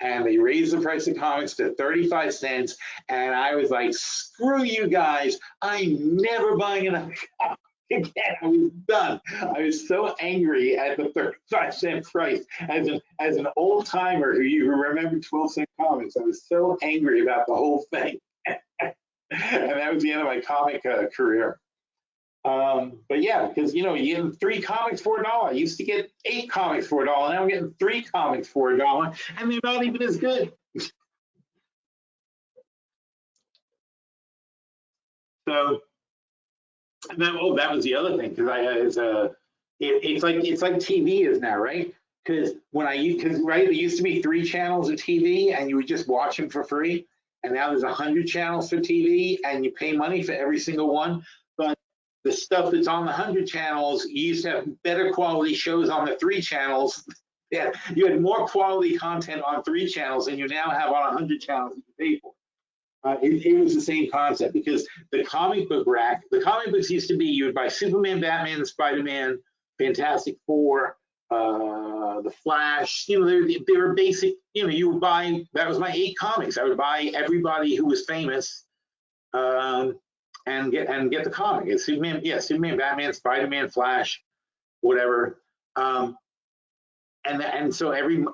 Speaker 1: And they raised the price of comics to 35 cents. And I was like, screw you guys. I'm never buying another comic again. I was done. I was so angry at the 35-cent price. As an old timer who remember 12-cent comics, I was so angry about the whole thing. And that was the end of my comic career. But yeah, because you're getting 3 comics for $1. I used to get 8 comics for $1. Now I'm getting 3 comics for $1, and they're not even as good. So that was the other thing, because it's like TV is now, right? Because there used to be 3 channels of TV, and you would just watch them for free, and now there's 100 channels for TV, and you pay money for every single one. But the stuff that's on the 100 channels, you used to have better quality shows on the 3 channels. Yeah, you had more quality content on 3 channels than you now have on 100 channels that you pay for. It was the same concept, because the comic book rack, the comic books used to be, you would buy Superman, Batman, Spider-Man, Fantastic Four, the Flash. They were basic. You would buy. That was my 8 comics. I would buy everybody who was famous. And get the comic. It's Superman, Batman, Spider-Man, Flash, whatever. And so every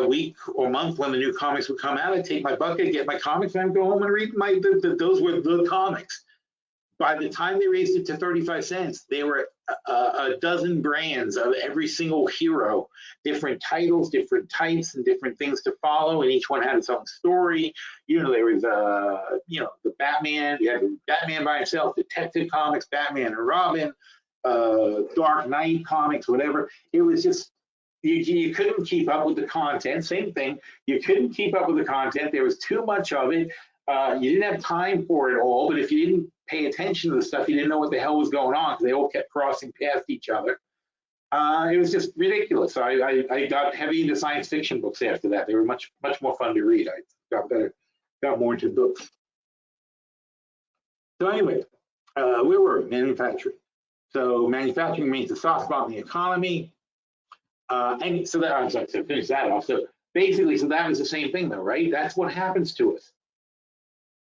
Speaker 1: week or month when the new comics would come out, I'd take my bucket, get my comics, and I'd go home and read those were the comics. By the time they raised it to 35 cents, there were a dozen brands of every single hero, different titles, different types, and different things to follow, and each one had its own story. There was the Batman. You had Batman by himself, Detective Comics, Batman and Robin, Dark Knight comics, whatever. It was just you couldn't keep up with the content. Same thing. You couldn't keep up with the content. There was too much of it. You didn't have time for it all, but if you didn't pay attention to the stuff, you didn't know what the hell was going on, because they all kept crossing past each other. It was just ridiculous. So I got heavy into science fiction books after that. They were much more fun to read. I got more into books. So anyway, where were we? Manufacturing. So manufacturing remains a soft spot in the economy. And so that, I'm sorry, to finish that off. So basically, so that was the same thing though, right? That's what happens to us.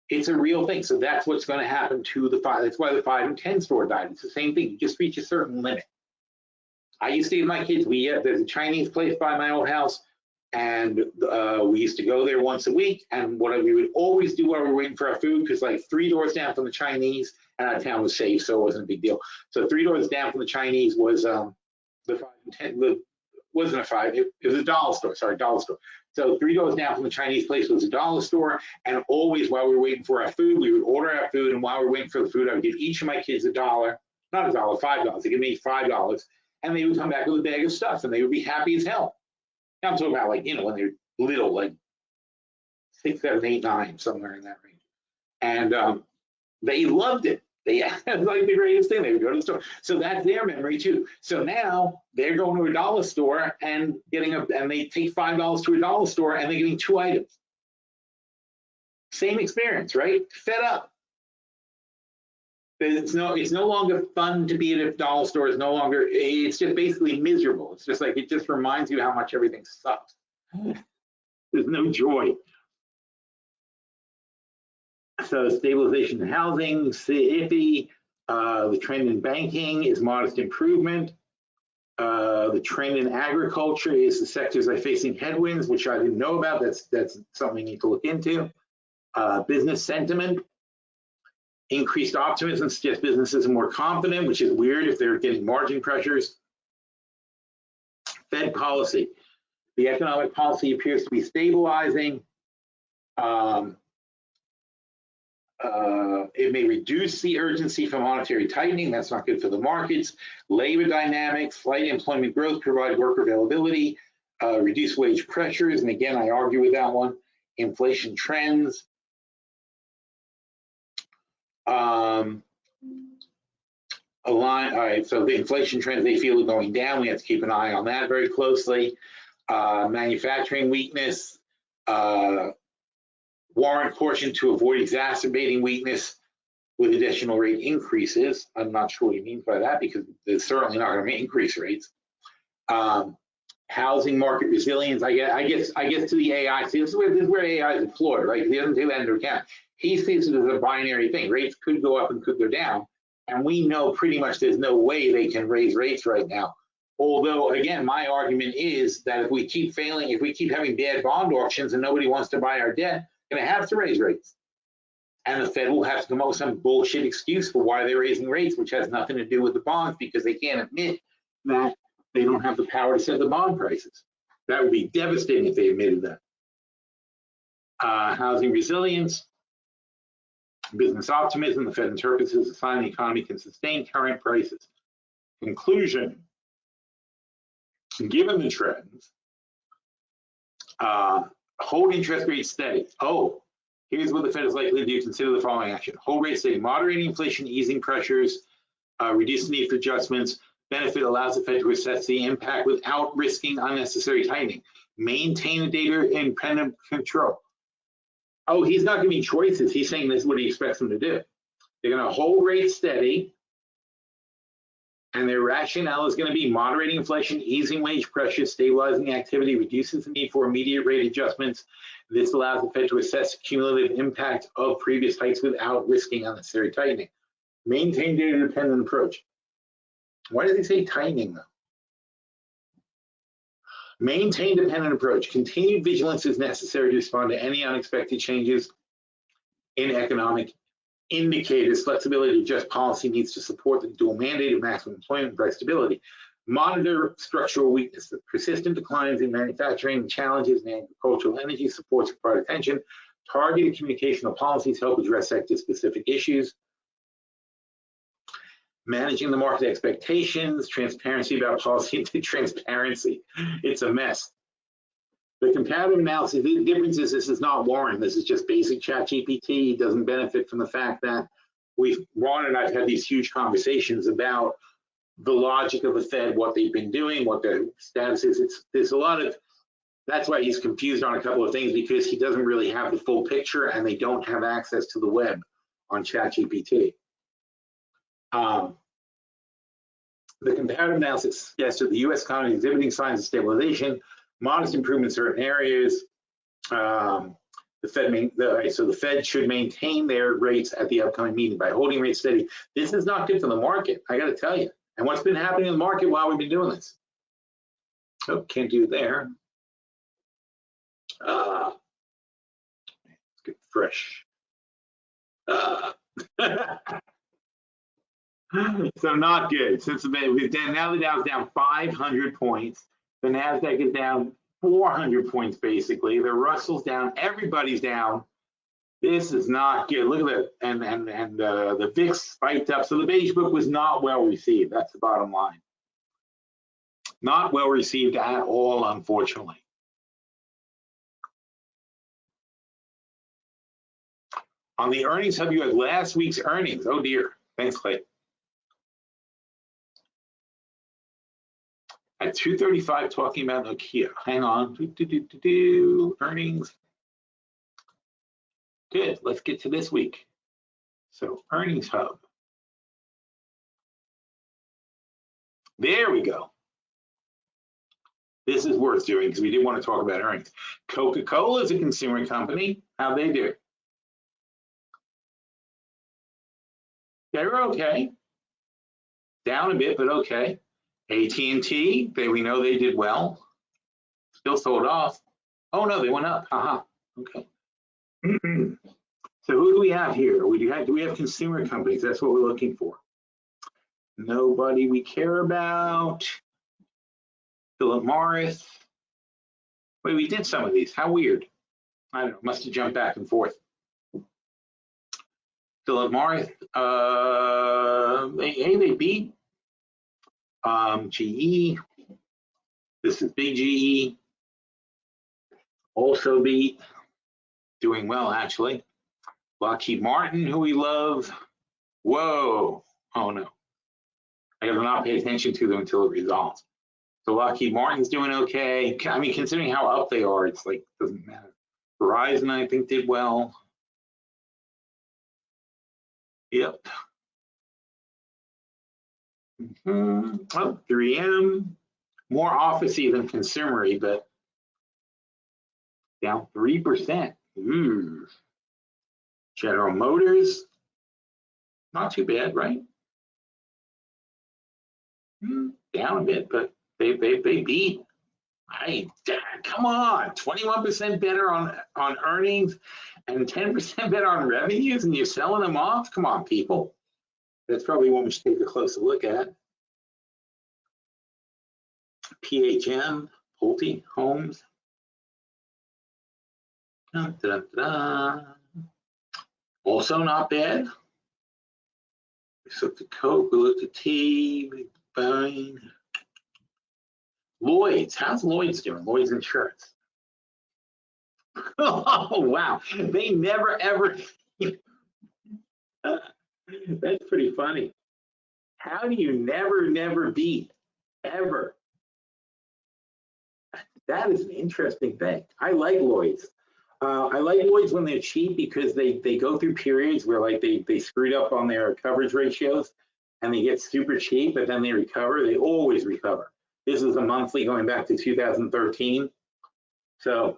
Speaker 1: It's a real thing. So that's what's going to happen to the 5. That's why the 5 and 10 store died. It's the same thing. You just reach a certain limit. I used to give my kids, there's a Chinese place by my old house, and we used to go there once a week. And what we would always do while we were waiting for our food, because like 3 doors down from the Chinese, and our town was safe, so it wasn't a big deal. So 3 doors down from the Chinese was the 5 and 10. Wasn't a 5. It was a dollar store. Sorry, dollar store. So 3 doors down from the Chinese place was a dollar store, and always while we were waiting for our food, we would order our food, and while we were waiting for the food, I would give each of my kids $1, not $1, $5. They give me $5, and they would come back with a bag of stuff, and they would be happy as hell. Now I'm talking about like, when they're little, like 6, 7, 8, 9, somewhere in that range, and they loved it. They had like the greatest thing. They would go to the store. So that's their memory too. So now they're going to a dollar store and and they take $5 to a dollar store, and they're getting 2 items. Same experience, right? Fed up. It's no longer fun to be at a dollar store. It's no longer, it's just basically miserable. It's just like, it just reminds you how much everything sucks. There's no joy. So stabilization in housing, iffy. The trend in banking is modest improvement. The trend in agriculture is the sectors are facing headwinds, which I didn't know about. That's something we need to look into. Business sentiment, increased optimism suggests businesses are more confident, which is weird if they're getting margin pressures. Fed policy, the economic policy appears to be stabilizing. It may reduce the urgency for monetary tightening. That's not good for the markets. Labor dynamics, slight employment growth, provide worker availability, reduce wage pressures. And again, I argue with that one. Inflation trends. All right, so the inflation trends they feel are going down. We have to keep an eye on that very closely. Manufacturing weakness. Warrant caution to avoid exacerbating weakness with additional rate increases. I'm not sure what he means by that because they're certainly not going to increase rates. Housing market resilience. I guess to the AI. See, this is where AI is flawed, right? He doesn't take that into account. He sees it as a binary thing. Rates could go up and could go down, and we know pretty much there's no way they can raise rates right now. Although, again, my argument is that if we keep failing, if we keep having bad bond auctions and nobody wants to buy our debt, going to have to raise rates. And the Fed will have to come up with some bullshit excuse for why they're raising rates, which has nothing to do with the bonds because they can't admit that they don't have the power to set the bond prices. That would be devastating if they admitted that. Housing resilience, business optimism, the Fed interprets as a sign the economy can sustain current prices. Conclusion, given the trends, hold interest rates steady. Oh, here's what the Fed is likely to do. Consider the following action. Hold rates steady, moderating inflation, easing pressures, reduce the need for adjustments. Benefit allows the Fed to assess the impact without risking unnecessary tightening. Maintain the data independent control. Oh, he's not giving choices. He's saying this is what he expects them to do. They're going to hold rates steady, and their rationale is going to be moderating inflation, easing wage pressure, stabilizing activity, reduces the need for immediate rate adjustments. This allows the Fed to assess the cumulative impact of previous hikes without risking unnecessary tightening. Maintain data-dependent approach. Why does he say tightening, though? Maintain dependent approach. Continued vigilance is necessary to respond to any unexpected changes in economic indicators. Flexibility to adjust policy needs to support the dual mandate of maximum employment and price stability. Monitor structural weakness. The persistent declines in manufacturing and challenges in agricultural energy supports required attention. Targeted communicational policies help address sector-specific issues. Managing the market expectations, transparency about policy into transparency. It's a mess. The comparative analysis, the difference is this is not Warren. This is just basic ChatGPT. It doesn't benefit from the fact that Ron and I've had these huge conversations about the logic of the Fed, what they've been doing, what their status is. There's a lot of, that's why he's confused on a couple of things because he doesn't really have the full picture and they don't have access to the web on ChatGPT. The comparative analysis suggests that the U.S. economy is exhibiting signs of stabilization, modest improvement in certain areas. The Fed should maintain their rates at the upcoming meeting by holding rates steady. This is not good for the market, I got to tell you. And what's been happening in the market while we've been doing this? Oh, can't do it there. Let's get fresh. So not good. Since we've done, now the Dow's down 500 points. The Nasdaq is down 400 points basically. The Russell's down. Everybody's down. This is not good. Look at that. The VIX spiked up. So the Beige book was not well received. That's the bottom line. Not well received at all, unfortunately. On the earnings hub, you had last week's earnings. Oh dear. Thanks, Clay. At 2:35, talking about Nokia. Hang on. Earnings. Good, let's get to this week. So Earnings Hub. There we go. This is worth doing because we did want to talk about earnings. Coca-Cola is a consumer company. How'd they do? They were okay. Down a bit, but okay. AT&T, we know they did well. Still sold off. Oh no, they went up. Haha. Okay. So who do we have here? Do we have consumer companies? That's what we're looking for. Nobody we care about. Philip Morris. Wait, we did some of these. How weird. I don't know. Must have jumped back and forth. Philip Morris. They beat. GE. This is big GE. Also beat. Doing well, actually. Lockheed Martin, who we love. Whoa. Oh no. I gotta not pay attention to them until it resolves. So Lockheed Martin's doing okay. I mean, considering how up they are, it's like, doesn't matter. Verizon, I think, did well. Yep. Oh, 3M, more officey than consumery, but down 3%. Ooh. General Motors, not too bad, right? Down a bit, but they beat. Come on, 21% better on earnings and 10% better on revenues, and you're selling them off? Come on, people. That's probably one we should take a closer look at. PHM, Pulte Homes. Also not bad. We looked at Coke, we looked at tea, we buying. Lloyd's, how's Lloyd's doing? Lloyd's Insurance. Oh, wow. They never, ever. That's pretty funny. How do you never beat? Ever. That is an interesting thing. I like Lloyd's. I like Lloyd's when they're cheap because they go through periods where like they screwed up on their coverage ratios and they get super cheap, but then they recover. They always recover. This is a monthly going back to 2013. So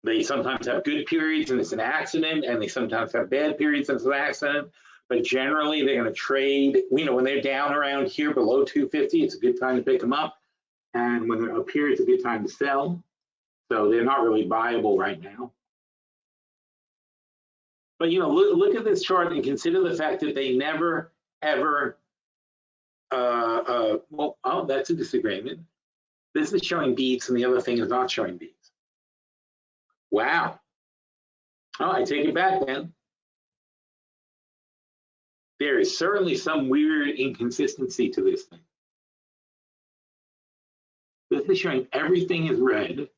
Speaker 1: they sometimes have good periods and it's an accident, and they sometimes have bad periods and it's an accident. But generally, they're going to trade. You know, when they're down around here below 250, it's a good time to pick them up. And when they're up here, it's a good time to sell. So they're not really viable right now. But, you know, look at this chart and consider the fact that they never, ever, well, oh, that's a disagreement. This is showing beats and the other thing is not showing beats. Wow. Oh, I take it back then. There is certainly some weird inconsistency to this thing. This is showing everything is red.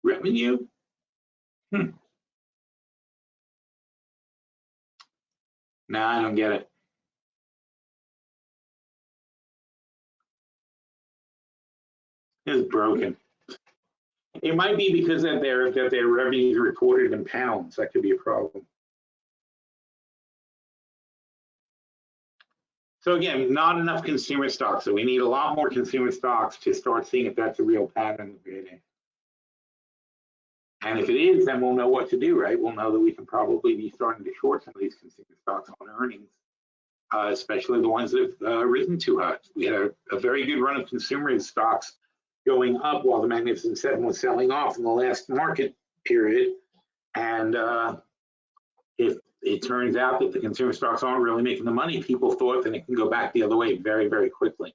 Speaker 1: Revenue? No, I don't get it. It's broken. It might be because that their revenue is reported in pounds. That could be a problem. So again, not enough consumer stocks. So we need a lot more consumer stocks to start seeing if that's a real pattern that we're in. And if it is, then we'll know what to do, right? We'll know that we can probably be starting to short some of these consumer stocks on earnings, especially the ones that have risen too high. We had a very good run of consumer stocks going up while the Magnificent Seven was selling off in the last market period. And if it turns out that the consumer stocks aren't really making the money people thought, then it can go back the other way very, very quickly.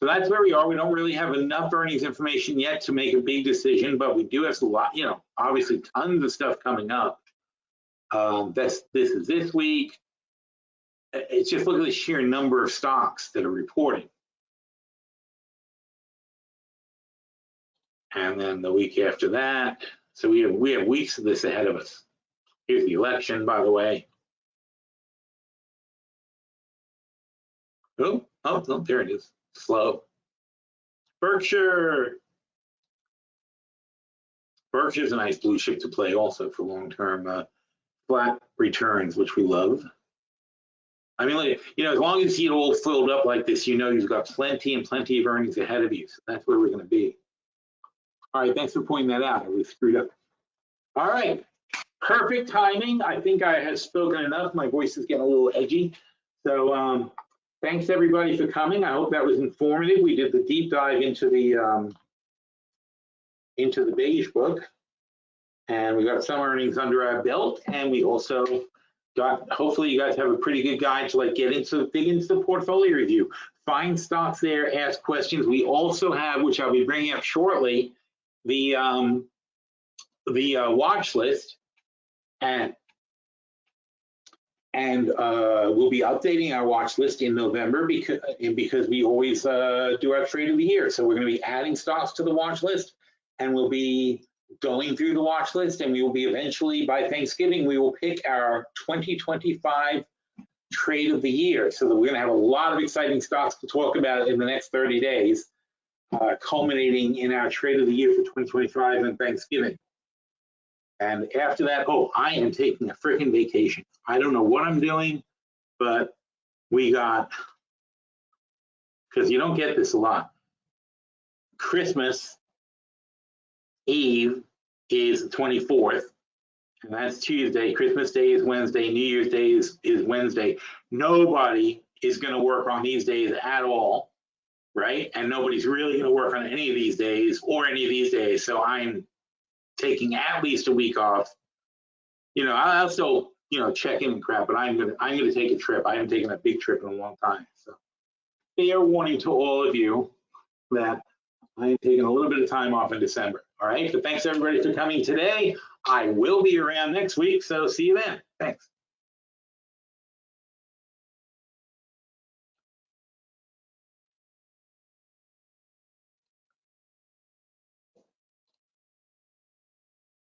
Speaker 1: So that's where we are. We don't really have enough earnings information yet to make a big decision, but we do have a lot, you know, obviously tons of stuff coming up. This is this week. It's just look at the sheer number of stocks that are reporting. And then the week after that. So we have weeks of this ahead of us. Here's the election, by the way. Oh, there it is. Slow. Berkshire. Berkshire's a nice blue chip to play also for long-term flat returns, which we love. I mean, like, you know, as long as you all filled up like this, you know you've got plenty and plenty of earnings ahead of you. So that's where we're going to be. All right, thanks for pointing that out. I was screwed up. All right, perfect timing. I think I have spoken enough. My voice is getting a little edgy. So thanks everybody for coming. I hope that was informative. We did the deep dive into the Beige book, and we got some earnings under our belt, and we also got, hopefully you guys have a pretty good guide to like dig into the portfolio review, find stocks there, ask questions. We also have, which I'll be bringing up shortly, the watch list, and we'll be updating our watch list in November because we always do our trade of the year. So we're going to be adding stocks to the watch list, and we'll be going through the watch list, and we will be eventually, by Thanksgiving, we will pick our 2025 trade of the year. So that we're going to have a lot of exciting stocks to talk about in the next 30 days, culminating in our trade of the year for 2025 and Thanksgiving. And after that, oh, I am taking a freaking vacation. I don't know what I'm doing, but we got, because you don't get this a lot, Christmas Eve is the 24th, and that's Tuesday. Christmas Day is Wednesday. New Year's Day is Wednesday. Nobody is going to work on these days at all, right? And nobody's really going to work on any of these days or any of these days. So I'm taking at least a week off. You know, I'll still, you know, check in and crap, but I'm gonna take a trip. I haven't taken a big trip in a long time. So fair warning to all of you that I am taking a little bit of time off in December. All right, but thanks everybody for coming today. I will be around next week, so see you then. Thanks.